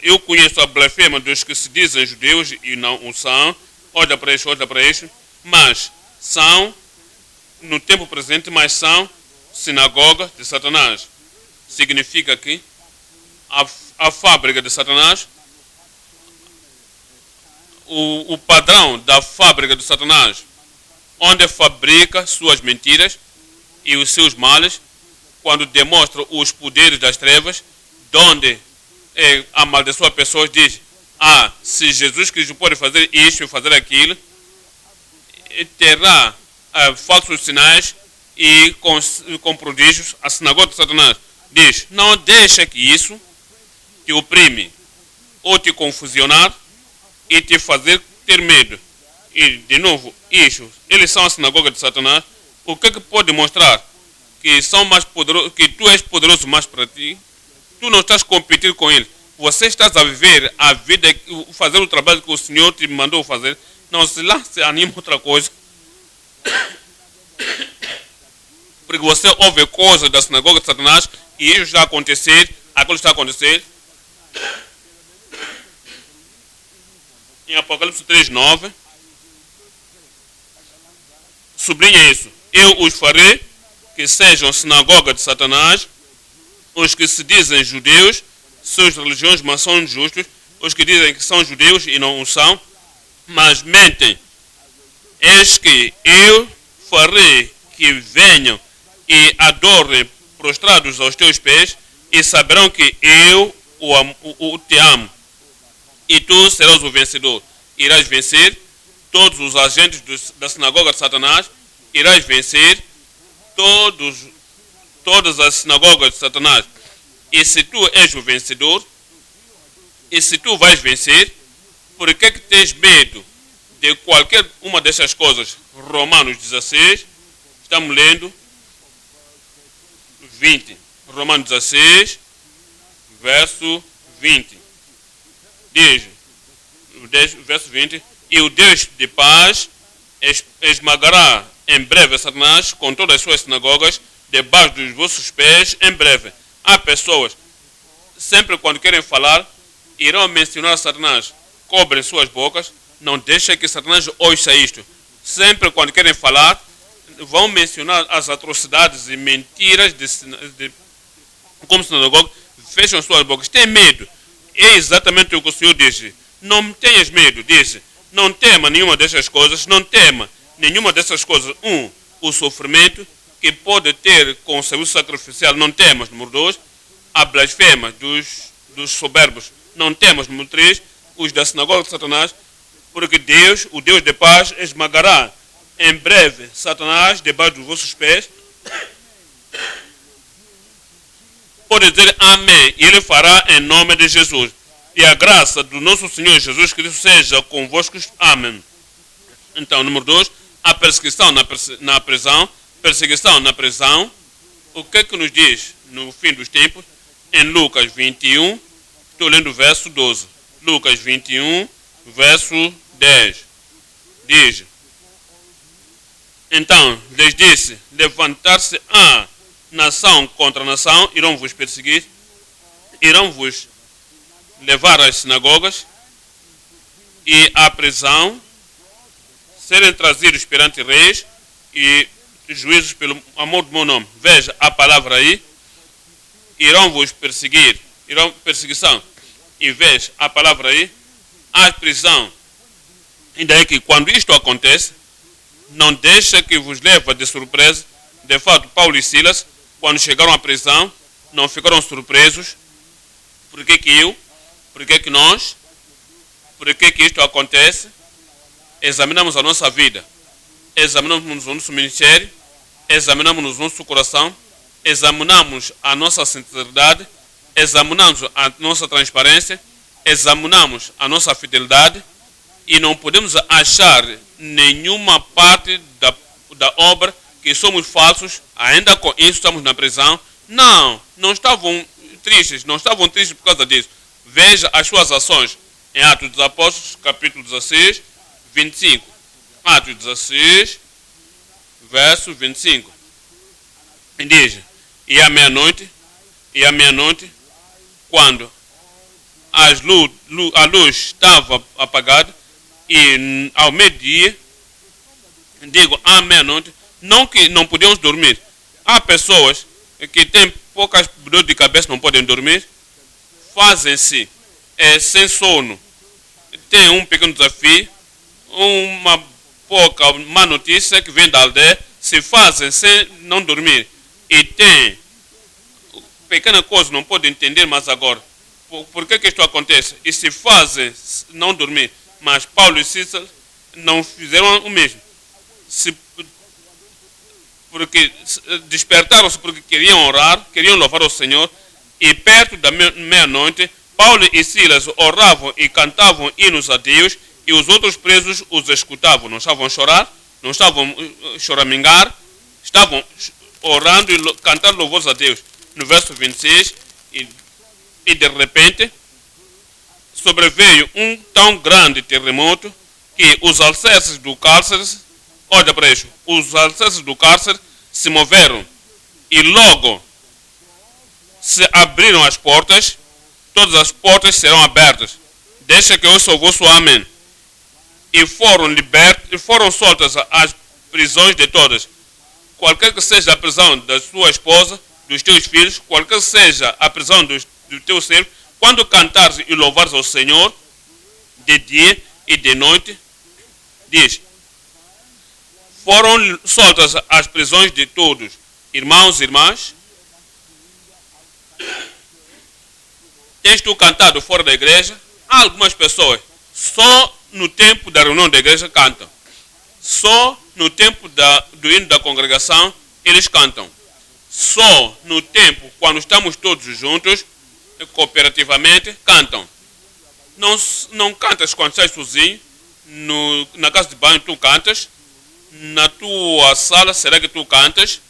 eu conheço a blasfêmia dos que se dizem judeus e não o são. Olha para isso. Mas são, no tempo presente, mas são sinagoga de Satanás. Significa que a fábrica de Satanás, o padrão da fábrica de Satanás, onde fabrica suas mentiras e os seus males, quando demonstra os poderes das trevas, onde amaldiçoa pessoas, diz: se Jesus Cristo pode fazer isso e fazer aquilo, terá falsos sinais e com prodígios. A sinagoga de Satanás diz: não deixa que isso te oprime ou te confusionar e te fazer ter medo. E de novo, isso, eles são a sinagoga de Satanás. O que pode mostrar que são mais poderosos, que tu és poderoso mais para ti? Tu não estás competindo com ele. Você estás a viver a vida, fazer o trabalho que o Senhor te mandou fazer. Não se lá se anima outra coisa. Porque você ouve coisas da sinagoga de Satanás e isso está a acontecer, aquilo está a acontecer. Em Apocalipse 3:9, sublinha isso: eu os farei que sejam sinagoga de Satanás, os que se dizem judeus suas religiões, mas são injustos. Os que dizem que são judeus e não o são, mas mentem. Eis que eu farei que venham e adorem prostrados aos teus pés, e saberão que eu te amo. E tu serás o vencedor. Irás vencer todos os agentes da sinagoga de Satanás. Irás vencer todas as sinagogas de Satanás. E se tu és o vencedor, e se tu vais vencer, por que tens medo de qualquer uma dessas coisas? Romanos 16, estamos lendo 20. Romanos 16, verso 20. Diz, verso 20, e o Deus de paz esmagará em breve Satanás com todas as suas sinagogas debaixo dos vossos pés em breve. Há pessoas, sempre quando querem falar, irão mencionar Satanás, cobrem suas bocas, não deixem que Satanás ouça isto. Sempre quando querem falar, vão mencionar as atrocidades e mentiras como sinagoga, fecham suas bocas. Tem medo. É exatamente o que o Senhor disse. Não tenhas medo, disse. Não tema nenhuma dessas coisas, não tema nenhuma dessas coisas. O sofrimento que pode ter com o serviço sacrificial, não temas. Número 2, a blasfema dos soberbos, não temas. Número 3, os da sinagoga de Satanás, porque Deus, o Deus de paz, esmagará em breve Satanás debaixo dos vossos pés. Pode dizer amém, e ele fará em nome de Jesus. E a graça do nosso Senhor Jesus Cristo seja convosco. Amém. Então, número 2, a perseguição na prisão. Perseguição na prisão. O que é que nos diz no fim dos tempos? Em Lucas 21, estou lendo o verso 12. Lucas 21, verso 10. Diz: então, lhes disse, levantar-se a nação contra nação, irão vos perseguir, irão vos levar às sinagogas e à prisão, serem trazidos perante reis e juízos pelo amor do meu nome. Veja a palavra aí, irão vos perseguir, irão perseguição, e veja a palavra aí, a prisão. E daí que quando isto acontece, não deixa que vos leve de surpresa. De fato, Paulo e Silas, quando chegaram à prisão, não ficaram surpresos. Por que eu? Por que nós? Por que isto acontece? Examinamos a nossa vida. Examinamos o nosso ministério. Examinamos o nosso coração. Examinamos a nossa sinceridade. Examinamos a nossa transparência. Examinamos a nossa fidelidade. E não podemos achar nenhuma parte da obra que somos falsos, ainda com isso estamos na prisão. Não estavam tristes por causa disso. Veja as suas ações em Atos dos Apóstolos, capítulo 16, 25. Atos 16, verso 25. E diz, e à meia-noite, quando a luz estava apagada, e ao meio-dia, digo, à meia-noite, não que não podemos dormir. Há pessoas que têm poucas dores de cabeça, não podem dormir, fazem-se sem sono. Tem um pequeno desafio, uma pouca má notícia que vem da aldeia, se fazem sem não dormir. E tem pequena coisa, não podem entender, mas agora, por que isto acontece? E se fazem não dormir. Mas Paulo e Silas não fizeram o mesmo. Porque despertaram-se porque queriam orar, queriam louvar o Senhor. E perto da meia-noite, Paulo e Silas oravam e cantavam hinos a Deus. E os outros presos os escutavam. Não estavam a chorar, não estavam a choramingar. Estavam orando e cantando louvores a Deus. No verso 26, e de repente sobreveio um tão grande terremoto que os alicerces do cárcere, olha para isso, os alicerces do cárcere se moveram e logo se abriram as portas, todas as portas serão abertas. Deixa que eu ouça o vosso amém. E foram libertos, e foram soltas as prisões de todas. Qualquer que seja a prisão da sua esposa, dos teus filhos, qualquer que seja a prisão do teu servo, Quando cantares e louvares ao Senhor, de dia e de noite, diz, foram soltas as prisões de todos, irmãos e irmãs. Tens tu cantado fora da igreja? Há algumas pessoas, só no tempo da reunião da igreja cantam. Só no tempo do hino da congregação eles cantam. Só no tempo, quando estamos todos juntos, cooperativamente, cantam. Não cantas quando estás sozinho, na casa de banho tu cantas, na tua sala será que tu cantas,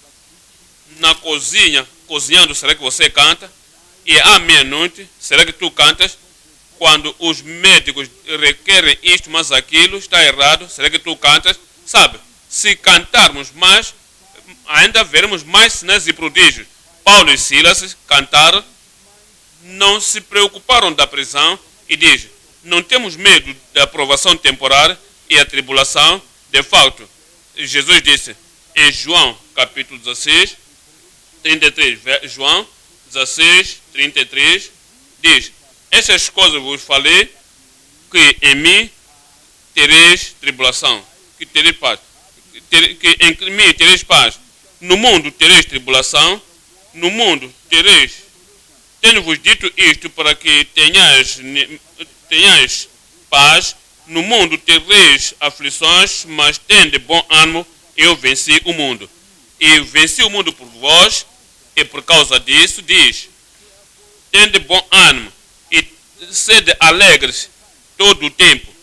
na cozinha, cozinhando será que você canta, e à meia-noite será que tu cantas, quando os médicos requerem isto, mas aquilo está errado, será que tu cantas? Sabe, se cantarmos mais, ainda veremos mais sinais e prodígios. Paulo e Silas cantaram, não se preocuparam da prisão e diz, não temos medo da provação temporária e a tribulação. De fato, Jesus disse em João capítulo 16, 33, João 16, 33, diz, essas coisas vos falei, que em mim tereis tribulação, que tereis paz, que em mim tereis paz. No mundo tereis tribulação, no mundo tereis. Tenho-vos dito isto para que tenhais paz. No mundo tereis aflições, mas tende bom ânimo, eu venci o mundo. E venci o mundo por vós, e por causa disso diz, tende bom ânimo, e sede alegres todo o tempo,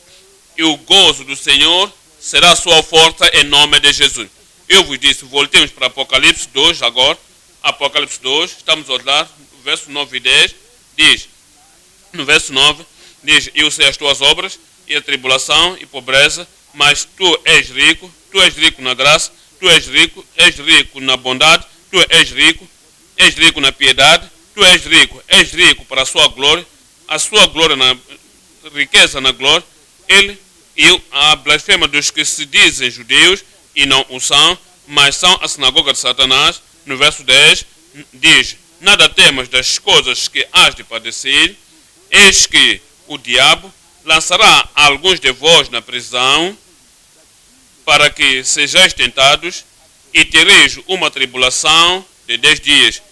e o gozo do Senhor será a sua força em nome de Jesus. Eu vos disse, voltemos para Apocalipse 2 agora. Apocalipse 2, estamos a olhar, verso 9 e 10, diz, no verso 9, diz, eu sei as tuas obras, e a tribulação e pobreza, mas tu és rico na graça, tu és rico na bondade, tu és rico na piedade, tu és rico para a sua glória na riqueza na glória. A blasfema dos que se dizem judeus e não o são, mas são a sinagoga de Satanás. No verso 10 diz, nada temas das coisas que hás de padecer, eis que o diabo lançará alguns de vós na prisão, para que sejais tentados, e tereis uma tribulação de 10 dias.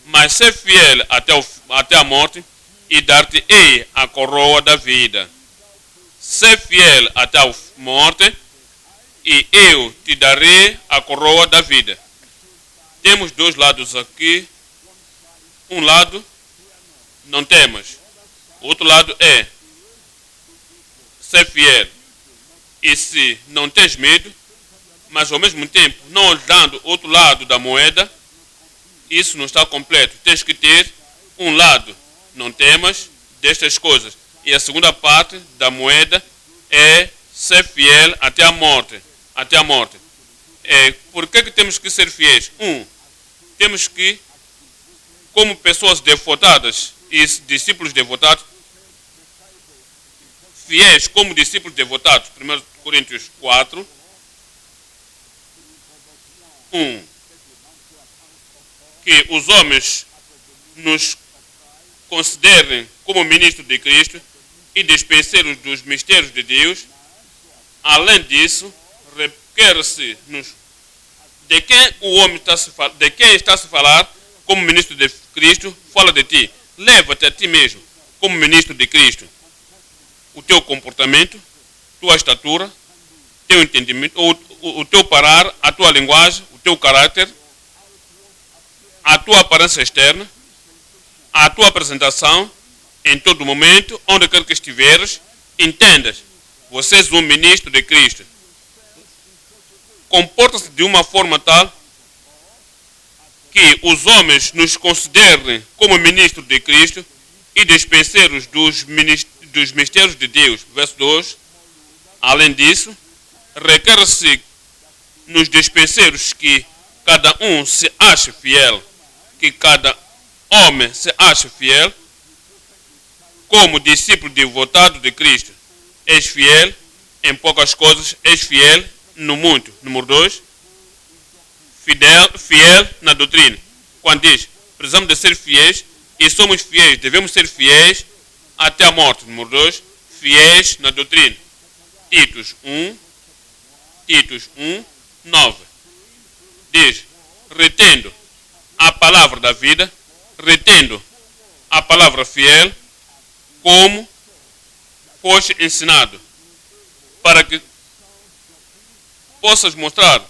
Mas ser fiel até a morte, e dar-te-ei a coroa da vida. Ser fiel até a morte, e eu te darei a coroa da vida. Temos dois lados aqui. Um lado, não temas. O outro lado é ser fiel. E se não tens medo, mas ao mesmo tempo não olhando o outro lado da moeda, isso não está completo. Tens que ter um lado, não temas destas coisas. E a segunda parte da moeda é ser fiel até a morte. Até a morte. Por que temos que ser fiéis? Temos que, como pessoas devotadas e discípulos devotados, fiéis como discípulos devotados, 1 Coríntios 4, que os homens nos considerem como ministros de Cristo e dispenseiros dos mistérios de Deus. Além disso, requer-se de quem o homem de quem está a se falar como ministro de Cristo, fala de ti. Leva-te a ti mesmo como ministro de Cristo. O teu comportamento, tua estatura, teu entendimento, o teu parar, a tua linguagem, o teu caráter, a tua aparência externa, a tua apresentação, em todo momento, onde quer que estiveres, entendas, você és um ministro de Cristo. Comporta-se de uma forma tal que os homens nos considerem como ministros de Cristo e dispenseiros dos mistérios de Deus. Verso 2. Além disso, requer-se nos dispenseiros que cada um se ache fiel, que cada homem se ache fiel como discípulo devotado de Cristo. És fiel em poucas coisas, és fiel no muito. Número 2, fiel na doutrina. Quando diz, precisamos de ser fiéis e somos fiéis, devemos ser fiéis até a morte. Número 2, fiéis na doutrina. Titos 1, 9. Diz, retendo a palavra da vida, retendo a palavra fiel, como foste ensinado, para que possas mostrar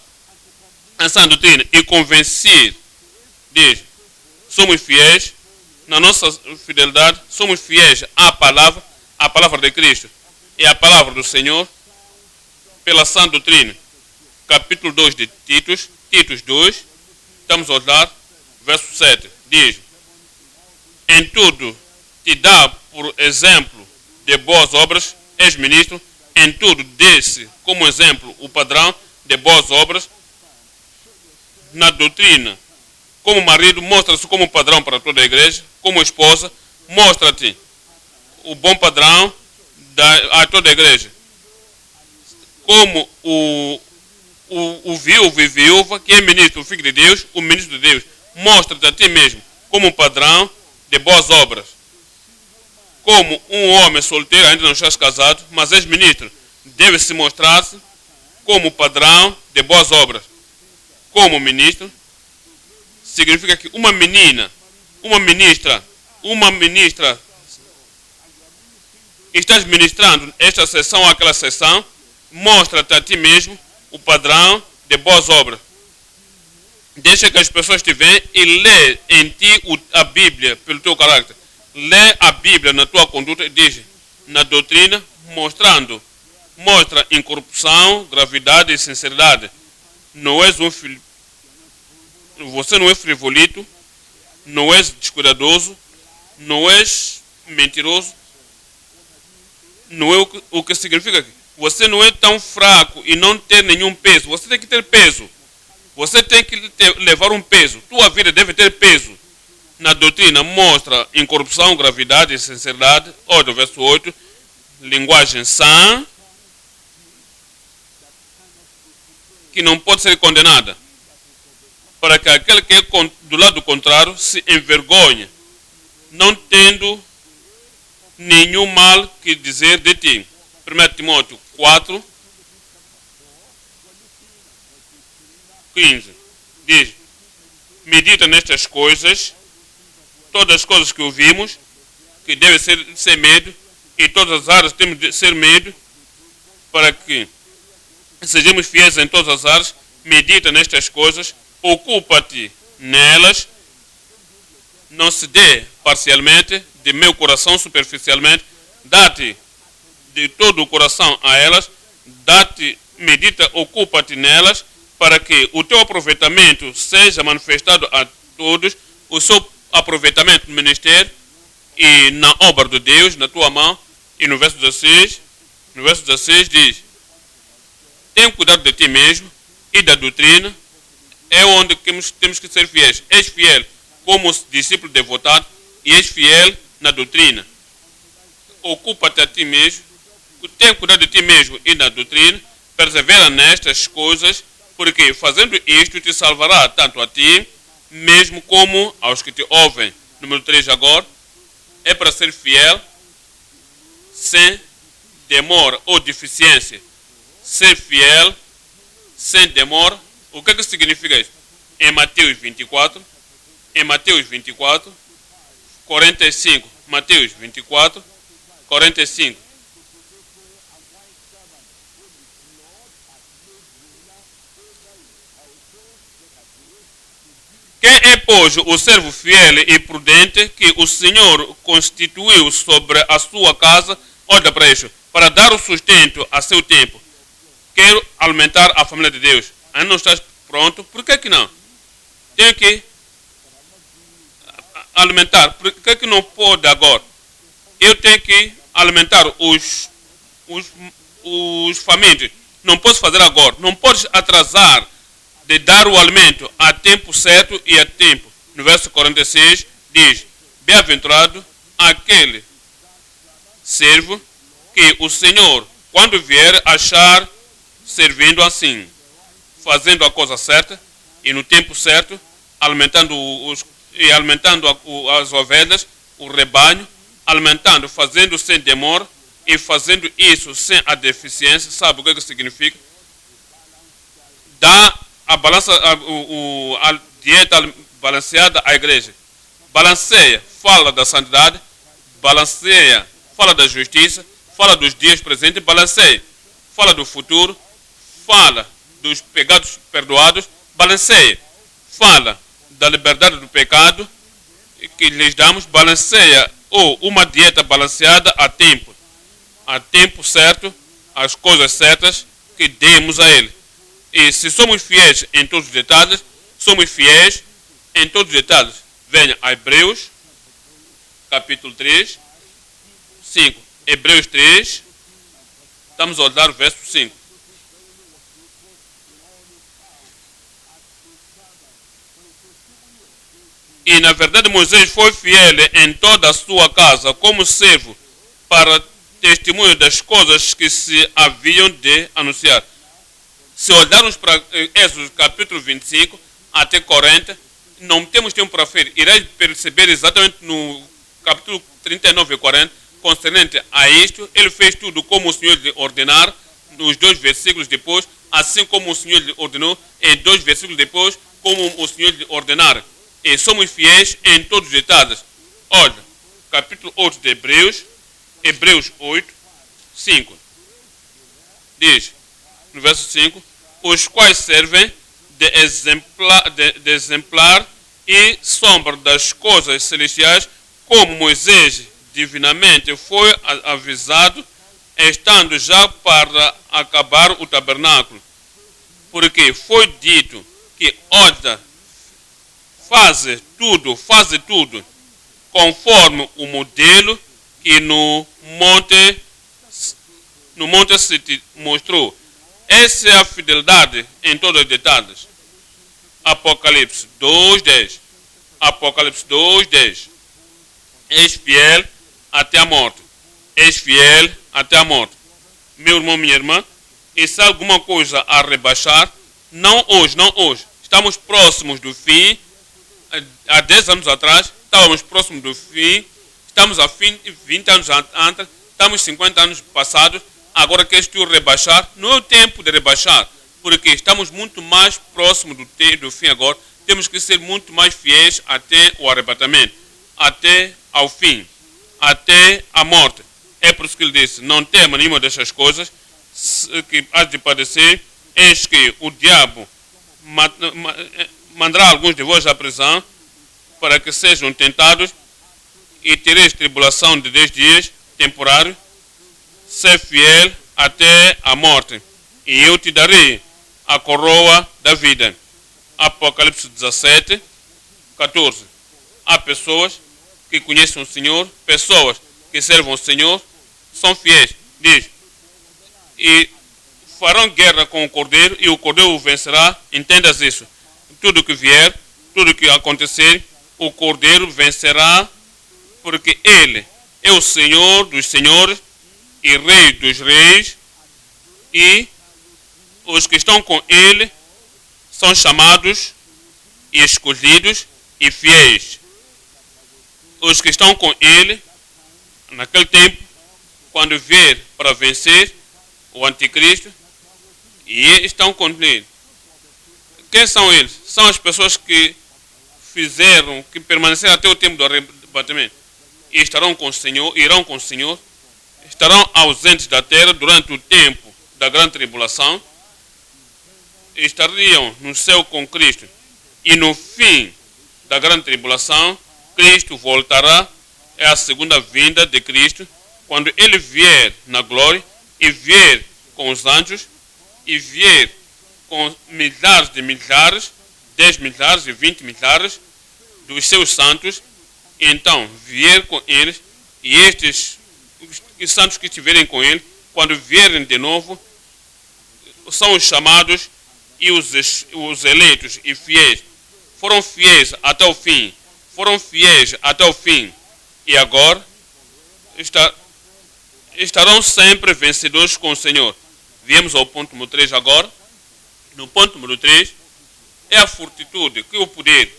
a sã doutrina e convencer. Diz, somos fiéis na nossa fidelidade, somos fiéis à palavra de Cristo e à palavra do Senhor, pela sã doutrina. Capítulo 2 de Titos 2, estamos a olhar, verso 7, diz, em tudo te dá por exemplo de boas obras, és ministro, em tudo desse como exemplo o padrão de boas obras. Na doutrina, como marido, mostra-se como padrão para toda a igreja, como esposa, mostra-te o bom padrão a toda a igreja. Como o viúvo e viúva, que é ministro, o filho de Deus, o ministro de Deus, mostra-te a ti mesmo como um padrão de boas obras. Como um homem solteiro, ainda não estás casado, mas és ministro, deve se mostrar-se como padrão de boas obras. Como ministro, significa que uma ministra, estás ministrando esta sessão ou aquela sessão, mostra-te a ti mesmo o padrão de boas obras. Deixa que as pessoas te vejam e lê em ti a Bíblia pelo teu caráter. Lê a Bíblia na tua conduta e diz, na doutrina, mostra incorrupção, gravidade e sinceridade. Você não é frivolito, não és descuidadoso, não és mentiroso. Não é o que significa que você não é tão fraco e não ter nenhum peso. Você tem que ter peso. Você tem que levar um peso. Tua vida deve ter peso. Na doutrina mostra incorrupção, gravidade e sinceridade. Olha o verso 8. Linguagem sã, que não pode ser condenada, para que aquele que é do lado contrário se envergonhe, não tendo nenhum mal que dizer de ti. 1 Timóteo 4, 15. Diz, medita nestas coisas, todas as coisas que ouvimos, que deve ser medo, e todas as áreas temos de ser medo, para que sejamos fiéis em todas as áreas. Medita nestas coisas, ocupa-te nelas, não se dê parcialmente, de meu coração superficialmente, dá-te de todo o coração a elas, medita, ocupa-te nelas, para que o teu aproveitamento seja manifestado a todos, o seu aproveitamento no ministério e na obra de Deus, na tua mão. E no verso 16 diz, tem cuidado de ti mesmo e da doutrina, é onde temos que ser fiéis. És fiel como discípulo devotado e és fiel na doutrina. Ocupa-te a ti mesmo, tem cuidado de ti mesmo e da doutrina, persevera nestas coisas, porque fazendo isto te salvará tanto a ti mesmo como aos que te ouvem. Número 3 agora, é para ser fiel sem demora ou deficiência. Ser fiel sem demora. O que significa isso? Em Mateus 24, 45, Mateus 24, 45. Quem é, pois, o servo fiel e prudente que o Senhor constituiu sobre a sua casa? Olha para isso. Para dar o sustento a seu tempo. Quero alimentar a família de Deus. Ainda não estás pronto? Por que não? Tem que alimentar. Por que não pode agora? Eu tenho que alimentar os famintos. Não posso fazer agora. Não podes atrasar de dar o alimento a tempo certo e a tempo. No verso 46 diz, bem-aventurado aquele servo que o Senhor, quando vier, achar servindo assim, fazendo a coisa certa e no tempo certo, alimentando e alimentando as ovelhas, o rebanho, alimentando, fazendo sem demora e fazendo isso sem a deficiência. Sabe o que significa? Dá a dieta balanceada à igreja. Balanceia, fala da santidade, balanceia, fala da justiça, fala dos dias presentes, balanceia, fala do futuro, fala dos pecados perdoados, balanceia, fala da liberdade do pecado que lhes damos, balanceia, ou uma dieta balanceada a tempo certo, as coisas certas que demos a ele. E se somos fiéis em todos os detalhes, somos fiéis em todos os detalhes. Venha a Hebreus, capítulo 3, 5. Hebreus 3, estamos a olhar o verso 5. E na verdade Moisés foi fiel em toda a sua casa como servo para testemunho das coisas que se haviam de anunciar. Se olharmos para Êxodo capítulo 25 até 40, não temos tempo para ver. Irás perceber exatamente no capítulo 39 e 40, concernente a isto, ele fez tudo como o Senhor lhe ordenar, nos 2 versículos depois, assim como o Senhor lhe ordenou, em 2 versículos depois, como o Senhor lhe ordenar. E somos fiéis em todos os detalhes. Olha, capítulo 8 de Hebreus 8, 5. Diz, no verso 5, os quais servem de exemplar e sombra das coisas celestiais, como Moisés divinamente foi avisado, estando já para acabar o tabernáculo. Porque foi dito que, olha, faze tudo, conforme o modelo que no monte se te mostrou. Essa é a fidelidade em todos os detalhes. Apocalipse 2:10. Apocalipse 2:10. És fiel até a morte. És fiel até a morte. Meu irmão, minha irmã, e se alguma coisa a rebaixar, não hoje. Estamos próximos do fim. Há 10 anos atrás, estávamos próximos do fim. Estamos a 20 anos antes. Estamos 50 anos passados. Agora queres tu rebaixar? Não é o tempo de rebaixar, porque estamos muito mais próximos do fim agora. Temos que ser muito mais fiéis até o arrebatamento, até ao fim, até a morte. É por isso que ele disse, não tema nenhuma dessas coisas que há de padecer, eis que o diabo mandará alguns de vós à prisão, para que sejam tentados, e tereis tribulação de 10 dias, temporário. Ser fiel até a morte, e eu te darei a coroa da vida. Apocalipse 17, 14. Há pessoas que conhecem o Senhor, pessoas que servem o Senhor, são fiéis. Diz, e farão guerra com o Cordeiro, e o Cordeiro o vencerá. Entendas isso. Tudo que vier, tudo que acontecer, o Cordeiro vencerá, porque Ele é o Senhor dos senhores, e Rei dos reis, e os que estão com ele são chamados e escolhidos e fiéis. Os que estão com ele, naquele tempo, quando vier para vencer o anticristo, e estão com ele. Quem são eles? São as pessoas que que permaneceram até o tempo do arrebatamento, e estarão com o Senhor, irão com o Senhor, estarão ausentes da terra durante o tempo da grande tribulação, estariam no céu com Cristo, e no fim da grande tribulação, Cristo voltará, é a segunda vinda de Cristo, quando ele vier na glória, e vier com os anjos, e vier com milhares de milhares, 10 milhares e 20 milhares dos seus santos, então vier com eles, e estes os santos que estiverem com ele, quando vierem de novo, são os chamados e os eleitos e fiéis. Foram fiéis até o fim. Foram fiéis até o fim. E agora estarão sempre vencedores com o Senhor. Viemos ao ponto número 3 agora. No ponto número 3 é a fortitude, que é o poder.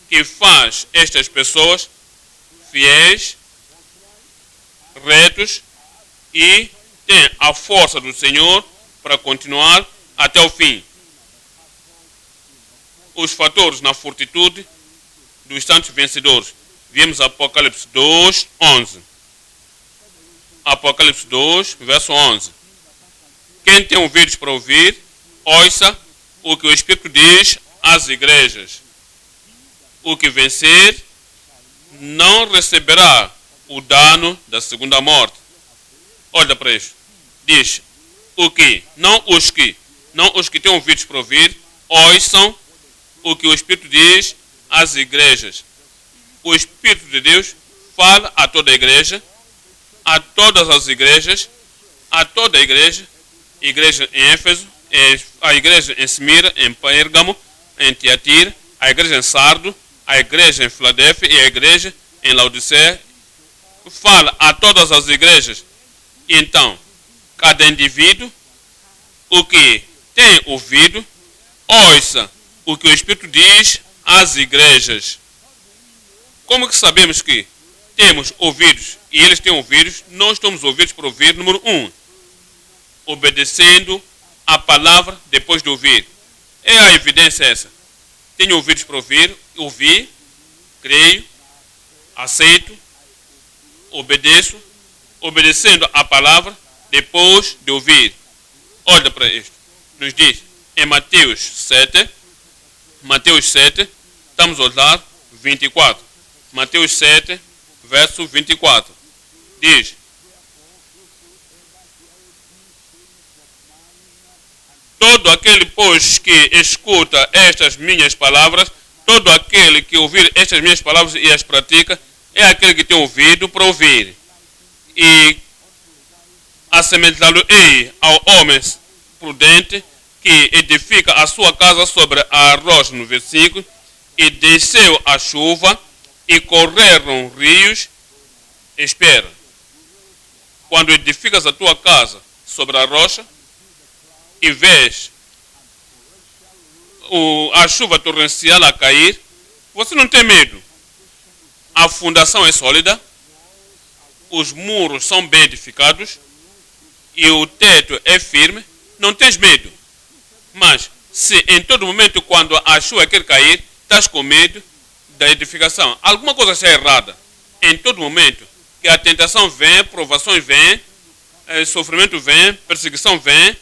que faz estas pessoas fiéis, retos e tem a força do Senhor para continuar até o fim. Os fatores na fortitude dos santos vencedores. Vimos Apocalipse 2, 11. Apocalipse 2, verso 11. Quem tem ouvidos para ouvir, ouça o que o Espírito diz às igrejas. O que vencer não receberá o dano da segunda morte. Olha para isso. Diz, não os que têm ouvidos para ouvir, ouçam o que o Espírito diz às igrejas. O Espírito de Deus fala a toda a igreja, a todas as igrejas, a toda a igreja em Éfeso, a igreja em Smira, em Pérgamo, em Tiatira, a igreja em Sardo, a igreja em Filadélfia e a igreja em Laodiceia. Fala a todas as igrejas. Então, cada indivíduo, o que tem ouvido, ouça o que o Espírito diz às igrejas. Como que sabemos que temos ouvidos e eles têm ouvidos? Nós estamos ouvidos para ouvir, número 1, obedecendo a palavra depois de ouvir. É a evidência essa. Tenho ouvidos para ouvir, ouvi, creio, aceito, obedeço, obedecendo a palavra depois de ouvir. Olha para isto. Nos diz em Mateus 7, estamos a olhar 24. Mateus 7, verso 24. Diz: todo aquele, pois, que escuta estas minhas palavras, todo aquele que ouvir estas minhas palavras e as pratica, é aquele que tem ouvido para ouvir. E assemelhá-lo-ei ao homem prudente que edifica a sua casa sobre a rocha, no versículo, e desceu a chuva, e correram rios. Espera. Quando edificas a tua casa sobre a rocha e vês a chuva torrencial a cair, você não tem medo. A fundação é sólida, os muros são bem edificados e o teto é firme, não tens medo. Mas se em todo momento, quando a chuva quer cair, estás com medo da edificação, alguma coisa está errada. Em todo momento que a tentação vem, provações vêm, sofrimento vem, perseguição vem,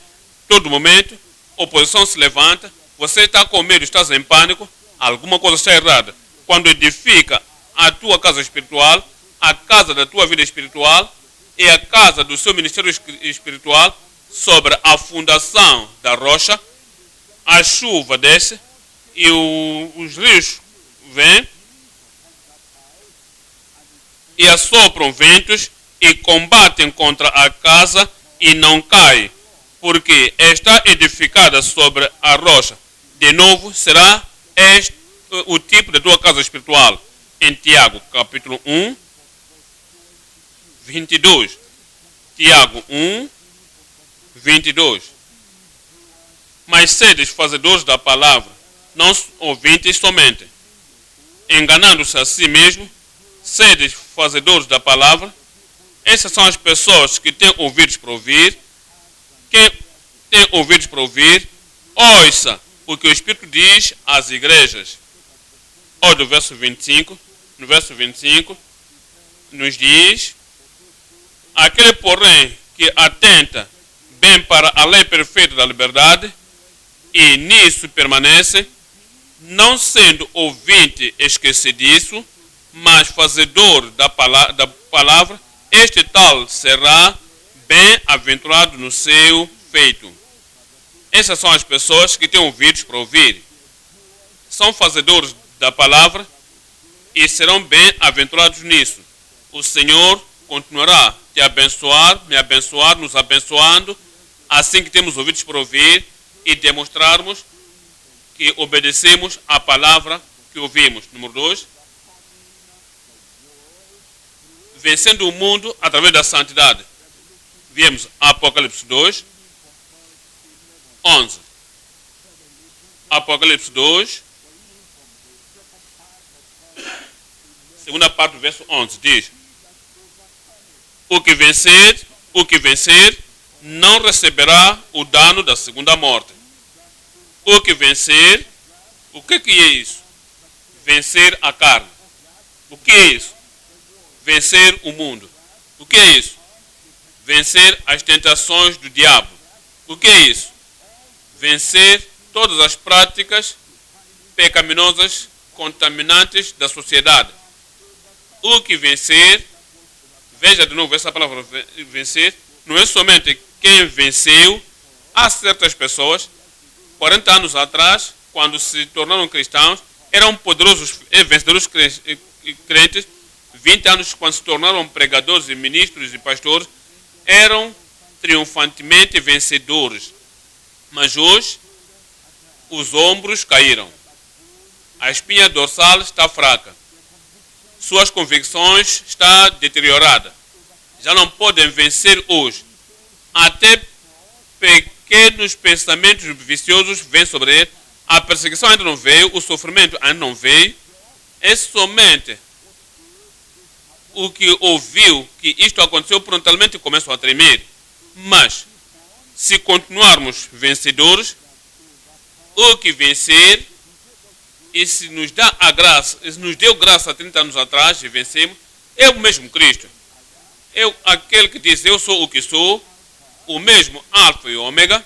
todo momento, oposição se levanta, você está com medo, estás em pânico, alguma coisa está errada. Quando edifica a tua casa espiritual, a casa da tua vida espiritual e a casa do seu ministério espiritual sobre a fundação da rocha, a chuva desce e os rios vêm e assopram ventos e combatem contra a casa e não cai, porque está edificada sobre a rocha. De novo, será este o tipo da tua casa espiritual. Em Tiago, capítulo 1, 22. Tiago 1, 22. Mas sedes fazedores da palavra, não ouvintes somente, enganando-se a si mesmo, sedes fazedores da palavra. Essas são as pessoas que têm ouvidos para ouvir. Quem tem ouvidos para ouvir, ouça o que o Espírito diz às igrejas. Olha o verso 25. No verso 25, nos diz: aquele, porém, que atenta bem para a lei perfeita da liberdade, e nisso permanece, não sendo ouvinte esquecidiço, mas fazedor da palavra, este tal será bem-aventurado no seu feito. Essas são as pessoas que têm ouvidos para ouvir. São fazedores da palavra e serão bem-aventurados nisso. O Senhor continuará a te abençoar, me abençoar, nos abençoando, assim que temos ouvidos para ouvir e demonstrarmos que obedecemos a palavra que ouvimos. Número 2. Vencendo o mundo através da santidade. Viemos Apocalipse 2, 11. Apocalipse 2, segunda parte do verso 11, diz: o que vencer, não receberá o dano da segunda morte. O que vencer, o que é isso? Vencer a carne. O que é isso? Vencer o mundo. O que é isso? Vencer as tentações do diabo. O que é isso? Vencer todas as práticas pecaminosas, contaminantes da sociedade. O que vencer, veja de novo essa palavra vencer, não é somente quem venceu. Há certas pessoas, 40 anos atrás, quando se tornaram cristãos, eram poderosos vencedores crentes. 20 anos, quando se tornaram pregadores e ministros e pastores, eram triunfantemente vencedores. Mas hoje, os ombros caíram. A espinha dorsal está fraca. Suas convicções estão deterioradas. Já não podem vencer hoje. Até pequenos pensamentos viciosos vêm sobre ele. A perseguição ainda não veio, o sofrimento ainda não veio. É somente o que ouviu que isto aconteceu, prontamente começam a tremer. Mas, se continuarmos vencedores, o que vencer, e se nos dá a graça, se nos deu graça há 30 anos atrás e vencemos, é o mesmo Cristo. Aquele que diz: eu sou o que sou, o mesmo Alfa e Ômega,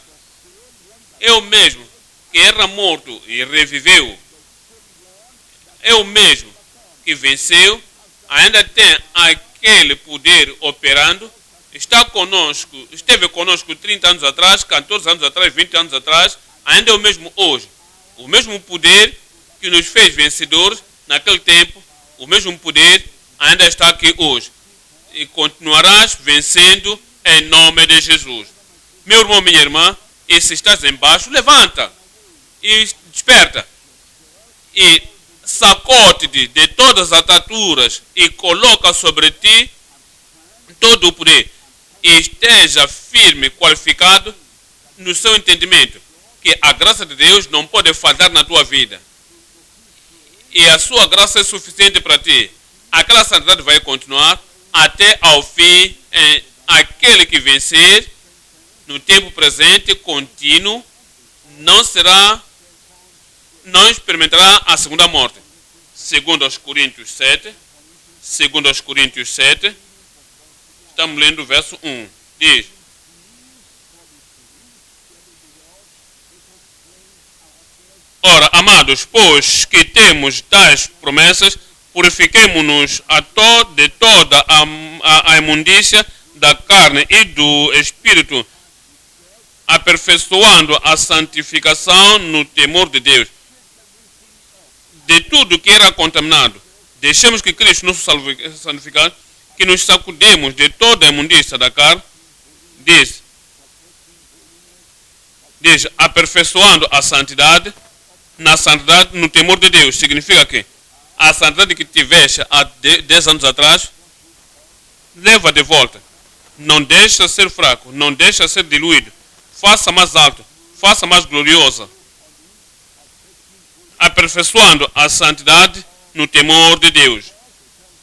é o mesmo que era morto e reviveu, é o mesmo que venceu, ainda tem aquele poder operando, esteve conosco 30 anos atrás, 14 anos atrás, 20 anos atrás, ainda é o mesmo hoje. O mesmo poder que nos fez vencedores naquele tempo, o mesmo poder ainda está aqui hoje. E continuarás vencendo em nome de Jesus. Meu irmão, minha irmã, e se estás embaixo, levanta e desperta. E sacode-te de todas as ataduras e coloca sobre ti todo o poder. E esteja firme, qualificado no seu entendimento, que a graça de Deus não pode falhar na tua vida. E a sua graça é suficiente para ti. Aquela santidade vai continuar até ao fim. Aquele que vencer no tempo presente, contínuo, não experimentará a segunda morte. Segundo aos Coríntios 7, estamos lendo o verso 1, diz: ora, amados, pois que temos tais promessas, purifiquemo-nos de toda a imundícia da carne e do espírito, aperfeiçoando a santificação no temor de Deus. De tudo que era contaminado, deixemos que Cristo nos santificar, que nos sacudemos de toda a imundícia da carne, diz, aperfeiçoando a santidade, na santidade no temor de Deus. Significa que a santidade que tiveste há 10 anos atrás, leva de volta. Não deixa ser fraco, não deixa ser diluído. Faça mais alto, faça mais gloriosa. Aperfeiçoando a santidade no temor de Deus.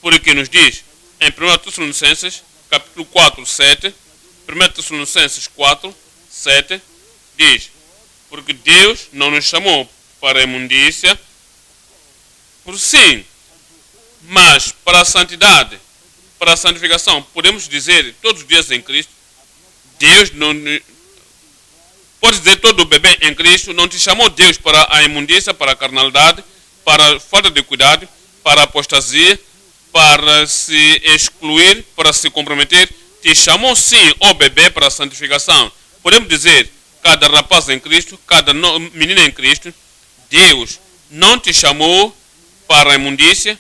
Porque nos diz em 1 Tessalonicenses, capítulo 4, 7, 1 Tessalonicenses 4, 7, diz: porque Deus não nos chamou para a imundícia, por sim, mas para a santidade, para a santificação. Podemos dizer todos os dias em Cristo. Deus não pode dizer: todo o bebê em Cristo. Não te chamou Deus para a imundícia, para a carnalidade, para a falta de cuidado, para a apostasia, para se excluir, para se comprometer. Te chamou sim, ó bebê, para a santificação. Podemos dizer: cada rapaz em Cristo, cada menina em Cristo. Deus não te chamou para a imundícia,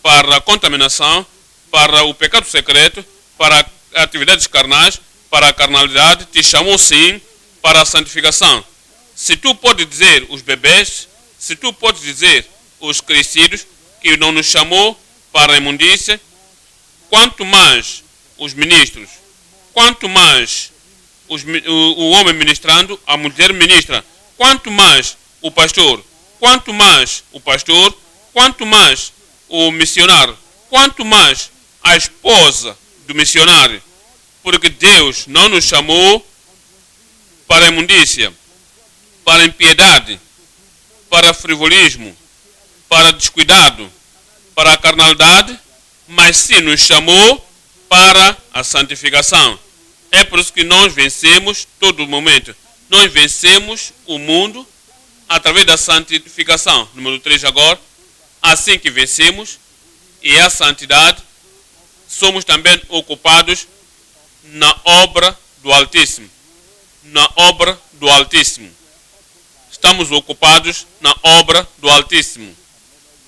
para a contaminação, para o pecado secreto, para atividades carnais, para a carnalidade. Te chamou sim para a santificação. Se tu podes dizer os bebês, se tu podes dizer os crescidos, que não nos chamou para a imundícia, quanto mais os ministros, quanto mais o homem ministrando, a mulher ministra, quanto mais o pastor, quanto mais o missionário, quanto mais a esposa do missionário, porque Deus não nos chamou para a imundícia, para a impiedade, para frivolismo, para descuidado, para a carnalidade, mas sim nos chamou para a santificação. É por isso que nós vencemos todo momento. Nós vencemos o mundo através da santificação. Número 3 agora. Assim que vencemos, e a santidade, somos também ocupados na obra do Altíssimo. Na obra do Altíssimo. Estamos ocupados na obra do Altíssimo.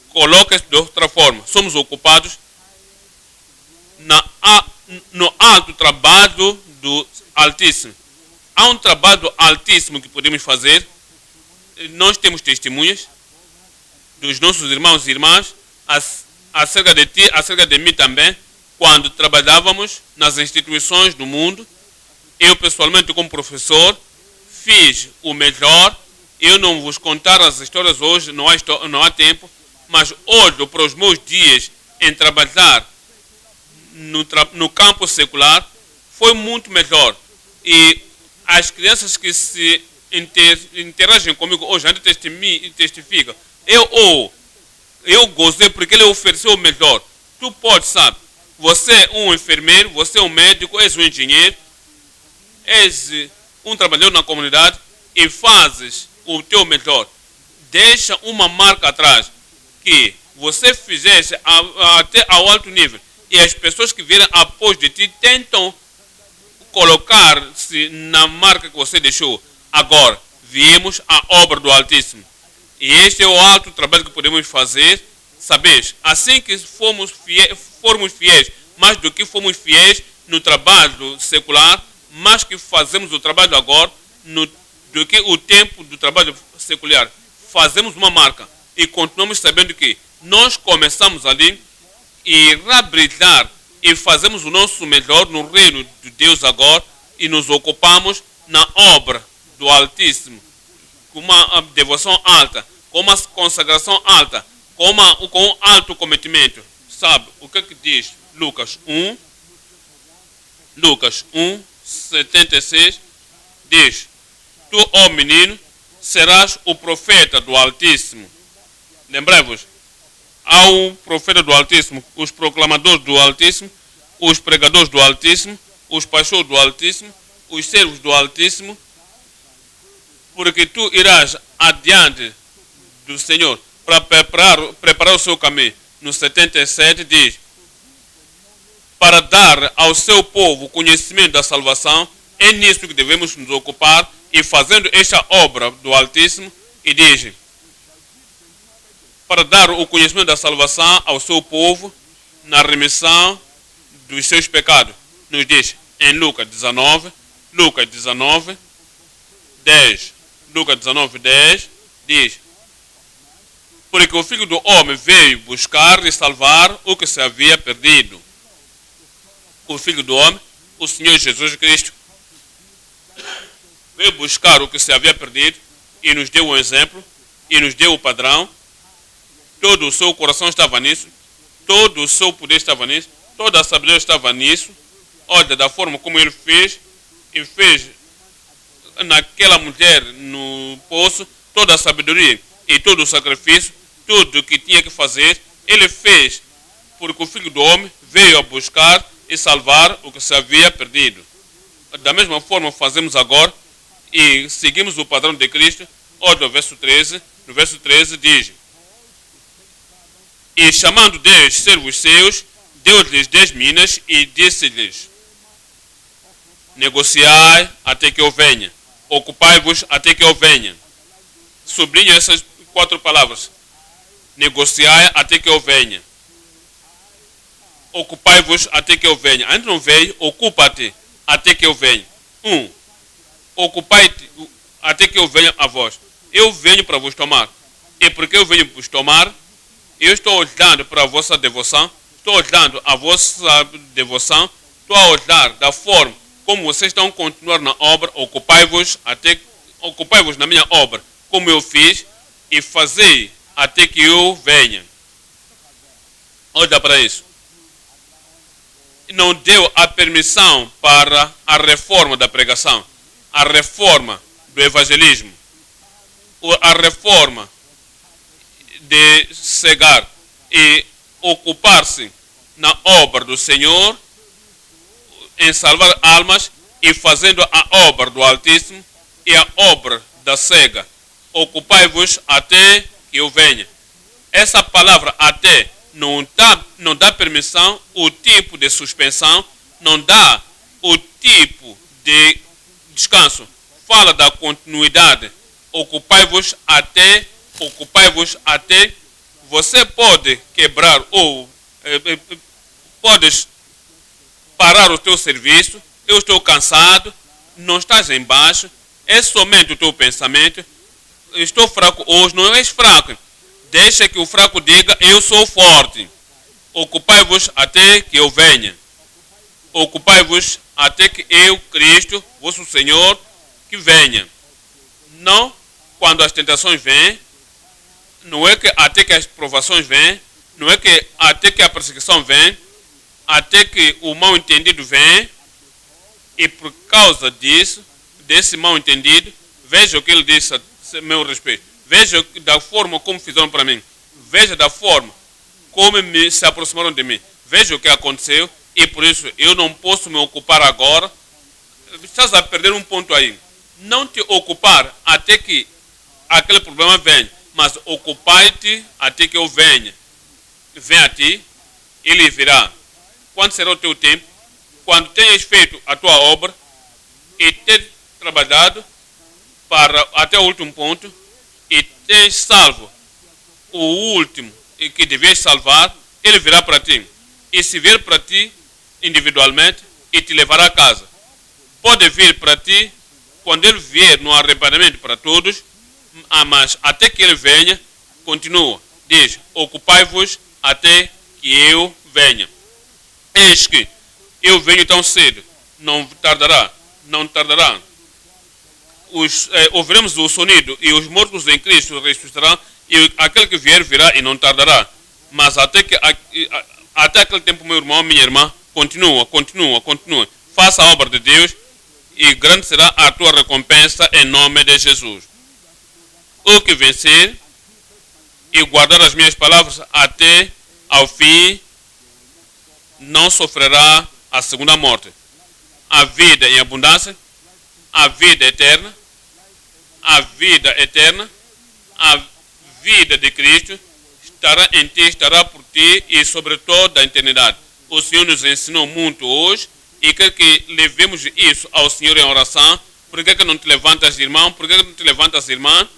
Coloca-se de outra forma. Somos ocupados no alto trabalho do Altíssimo. Há um trabalho altíssimo que podemos fazer. Nós temos testemunhas dos nossos irmãos e irmãs acerca de ti, acerca de mim também, quando trabalhávamos nas instituições do mundo. Eu pessoalmente, como professor, fiz o melhor. Eu não vos contar as histórias hoje, não há tempo, mas olho para os meus dias em trabalhar no campo secular, foi muito melhor. E as crianças que se interagem comigo hoje ainda testificam. Eu gozei porque ele ofereceu o melhor. Tu podes, sabe, você é um enfermeiro, você é um médico, és um engenheiro, és um trabalhador na comunidade e fazes o teu melhor. Deixa uma marca atrás que você fizesse até ao alto nível. E as pessoas que vierem após de ti tentam colocar-se na marca que você deixou. Agora, viemos à obra do Altíssimo. E este é o alto trabalho que podemos fazer. Sabes, assim que formos fiéis, mais do que fomos fiéis no trabalho secular, mais que fazemos o trabalho agora, do que o tempo do trabalho secular. Fazemos uma marca e continuamos sabendo que nós começamos ali e irá brilhar e fazemos o nosso melhor no reino de Deus agora e nos ocupamos na obra do Altíssimo com uma devoção alta, com uma consagração alta, com um alto cometimento. Sabe o que diz Lucas 1? Lucas 1, 76 diz: Tu, ó menino, serás o profeta do Altíssimo. Lembrai-vos, há um profeta do Altíssimo, os proclamadores do Altíssimo, os pregadores do Altíssimo, os pastores do Altíssimo, os servos do Altíssimo, porque tu irás adiante do Senhor para preparar o seu caminho. No 77 diz: para dar ao seu povo o conhecimento da salvação. É nisso que devemos nos ocupar e fazendo esta obra do Altíssimo. E diz: para dar o conhecimento da salvação ao seu povo na remissão dos seus pecados. Nos diz em Lucas 19, 10. Lucas 19, 10 diz: porque o Filho do Homem veio buscar e salvar o que se havia perdido. O Filho do Homem, o Senhor Jesus Cristo, veio buscar o que se havia perdido e nos deu um exemplo e nos deu o padrão. Todo o seu coração estava nisso, todo o seu poder estava nisso, toda a sabedoria estava nisso. Olha, da forma como ele fez, e fez naquela mulher no poço, toda a sabedoria e todo o sacrifício, tudo o que tinha que fazer, ele fez, porque o Filho do Homem veio a buscar e salvar o que se havia perdido. Da mesma forma fazemos agora e seguimos o padrão de Cristo. Olha o verso 13, no verso 13 diz: e chamando 10 servos seus, deu-lhes 10 minas e disse-lhes: negociai até que eu venha, ocupai-vos até que eu venha. Sublinha essas 4 palavras: negociai até que eu venha, ocupai-vos até que eu venha. Ainda não veio, ocupa-te até que eu venha. Ocupai-te até que eu venha a vós. Eu venho para vos tomar. E porque eu venho vos tomar, eu estou olhando para a vossa devoção, estou olhando a vossa devoção, estou a olhar da forma como vocês estão a continuar na obra. Ocupai-vos na minha obra, como eu fiz, e fazei até que eu venha. Olha para isso. não deu a permissão para a reforma da pregação, a reforma do evangelismo, a reforma de cegar e ocupar-se na obra do Senhor, em salvar almas e fazendo a obra do Altíssimo e a obra da cega. Ocupai-vos até que eu venha. Essa palavra até não dá permissão, o tipo de suspensão, não dá o tipo de descanso. Fala da continuidade. Ocupai-vos até. Você pode quebrar ou podes parar o teu serviço. Eu estou cansado, não estás embaixo, é somente o teu pensamento. Estou fraco hoje, não és fraco. Deixa que o fraco diga, eu sou forte. Ocupai-vos até que eu venha. Ocupai-vos até que eu, Cristo, vosso Senhor, que venha. Não quando as tentações vêm, não é que até que as provações vêm, não é que até que a perseguição vem, até que o mal entendido vem, e por causa disso, desse mal entendido, veja o que ele disse a meu respeito. Veja da forma como fizeram para mim. Veja da forma como se aproximaram de mim. Veja o que aconteceu e por isso eu não posso me ocupar agora. Estás a perder um ponto aí. Não te ocupar até que aquele problema venha, mas ocupar-te até que eu venha. Vem a ti, ele virá. Quando será o teu tempo? Quando tenhas feito a tua obra e ter trabalhado para até o último ponto e tens salvo o último e que devias salvar, ele virá para ti. E se vier para ti individualmente e te levará a casa. Pode vir para ti quando ele vier no arrependimento para todos, mas até que ele venha, continua. Diz, ocupai-vos até que eu venha. Eis que eu venho tão cedo, não tardará. Ouviremos o sonido e os mortos em Cristo ressuscitarão e aquele que vier virá e não tardará. Mas até aquele tempo, meu irmão, minha irmã, continua. Faça a obra de Deus e grande será a tua recompensa em nome de Jesus. O que vencer e guardar as minhas palavras até ao fim não sofrerá a segunda morte. A vida em abundância, a vida eterna, a vida de Cristo estará em ti, estará por ti e sobre toda a eternidade. O Senhor nos ensinou muito hoje e quer que levemos isso ao Senhor em oração. Por que não te levantas, irmão? Por que não te levantas, irmã?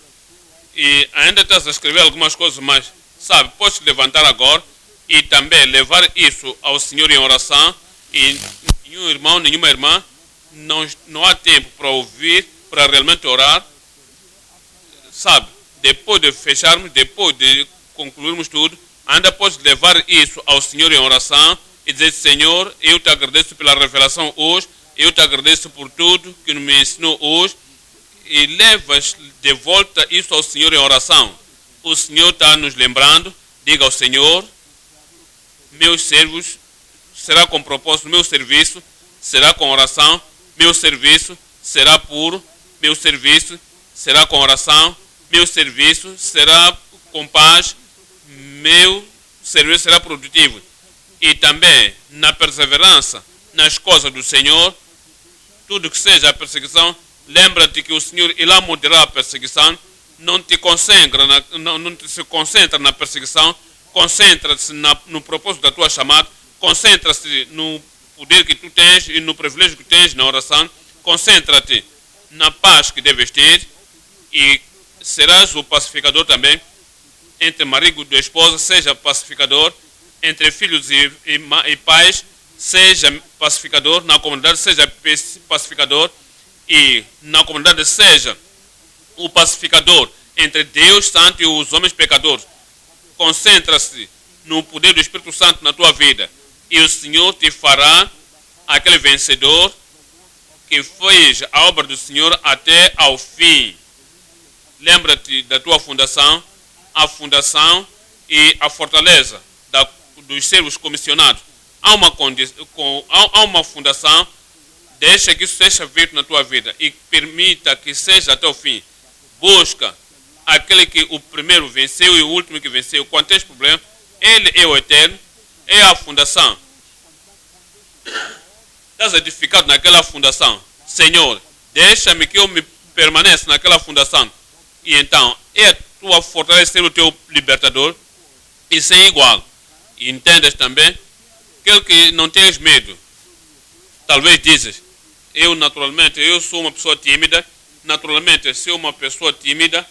E ainda estás a escrever algumas coisas, mas sabe, podes te levantar agora e também levar isso ao Senhor em oração. E nenhum irmão, nenhuma irmã, não há tempo para ouvir, para realmente orar. Sabe, depois de fecharmos, depois de concluirmos tudo, ainda podes levar isso ao Senhor em oração e dizer, Senhor, eu te agradeço pela revelação hoje, eu te agradeço por tudo que me ensinou hoje, e levas de volta isso ao Senhor em oração. O Senhor está nos lembrando, diga ao Senhor, meus servos será com propósito, meu serviço será com oração, meu serviço será puro, meu serviço será com oração, meu serviço será com paz, meu serviço será produtivo. E também na perseverança, nas coisas do Senhor, tudo que seja a perseguição, lembra-te que o Senhor irá moderar a perseguição, não te se concentra na perseguição, concentra-se no propósito da tua chamada, concentra-se no poder que tu tens e no privilégio que tens na oração, concentra-te na paz que deves ter e serás o pacificador também. Entre marido e esposa, seja pacificador. Entre filhos e pais, seja pacificador. Na comunidade, seja pacificador. E na comunidade, seja o pacificador entre Deus Santo e os homens pecadores. Concentra-se no poder do Espírito Santo na tua vida. E o Senhor te fará aquele vencedor que fez a obra do Senhor até ao fim. Lembra-te da tua fundação, a fundação e a fortaleza dos servos comissionados. há uma condição, há uma fundação, deixa que isso seja feito na tua vida e permita que seja até o fim. Busca aquele que o primeiro venceu e o último que venceu. Quando tens problema, ele é o eterno, é a fundação. Estás edificado naquela fundação. Senhor, deixa-me que eu me permaneça naquela fundação. E então, é a tua fortaleza ser o teu libertador e sem igual. E entendes também que não tens medo. Talvez dizes, eu naturalmente, eu sou uma pessoa tímida, naturalmente sou uma pessoa tímida,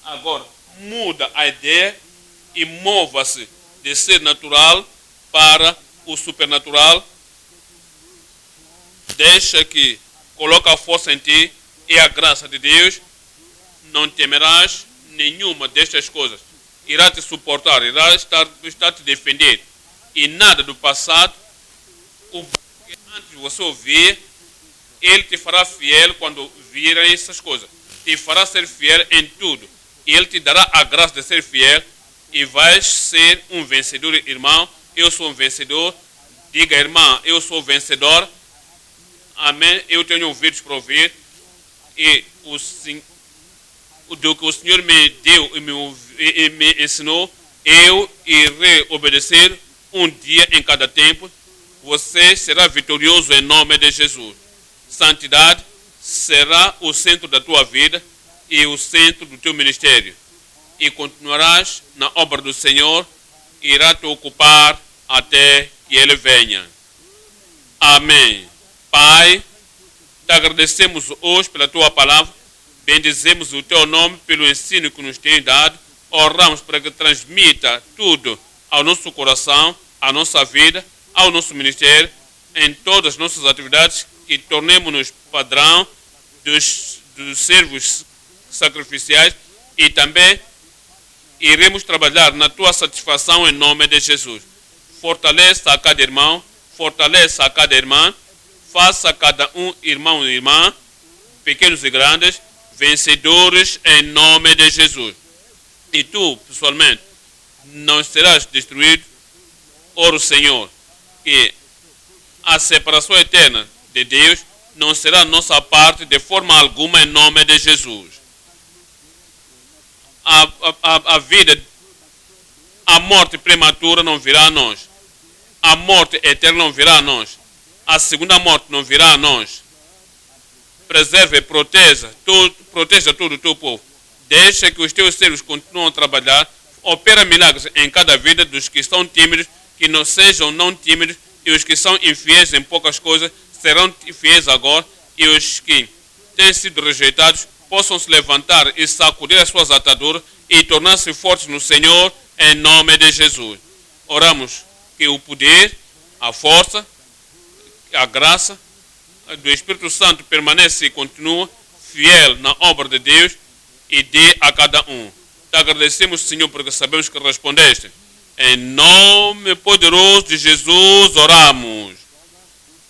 agora muda a ideia e mova-se de ser natural para o supernatural. Deixa que coloca a força em ti e a graça de Deus, não temerás nenhuma destas coisas. Irá te suportar, irá estar te defender. E nada do passado, o que antes você ouvir, ele te fará fiel quando virem essas coisas. Te fará ser fiel em tudo. E ele te dará a graça de ser fiel e vais ser um vencedor, irmão. Eu sou um vencedor. Diga, irmã, eu sou vencedor. Amém. Eu tenho ouvidos para ouvir. E do que o Senhor me deu e me ensinou, eu irei obedecer um dia em cada tempo. Você será vitorioso em nome de Jesus. Santidade será o centro da tua vida e o centro do teu ministério. E continuarás na obra do Senhor, irá te ocupar até que Ele venha. Amém. Pai, te agradecemos hoje pela tua palavra, bendizemos o teu nome pelo ensino que nos tem dado, oramos para que transmita tudo ao nosso coração, à nossa vida, ao nosso ministério, em todas as nossas atividades, que tornemos-nos padrão dos servos sacrificiais e também iremos trabalhar na tua satisfação em nome de Jesus. Fortaleça a cada irmão, fortaleça a cada irmã, faça a cada um irmão e irmã, pequenos e grandes, vencedores em nome de Jesus. E tu, pessoalmente, não serás destruído, ora Senhor, que a separação eterna de Deus não será nossa parte de forma alguma em nome de Jesus. A vida, a morte prematura não virá a nós. A morte eterna não virá a nós. A segunda morte não virá a nós. Preserve e proteja todo o teu povo. Deixa que os teus servos continuem a trabalhar. Opera milagres em cada vida dos que são tímidos, que não sejam não tímidos, e os que são infiéis em poucas coisas serão fiéis agora, e os que têm sido rejeitados possam se levantar e sacudir as suas ataduras e tornar-se fortes no Senhor, em nome de Jesus. Oramos que o poder, a força, a graça do Espírito Santo permaneça e continua fiel na obra de Deus e dê a cada um. Te agradecemos, Senhor, porque sabemos que respondeste. Em nome poderoso de Jesus oramos.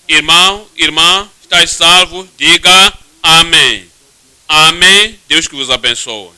Irmão, irmã, estás salvo? Diga amém. Amém. Deus que vos abençoe.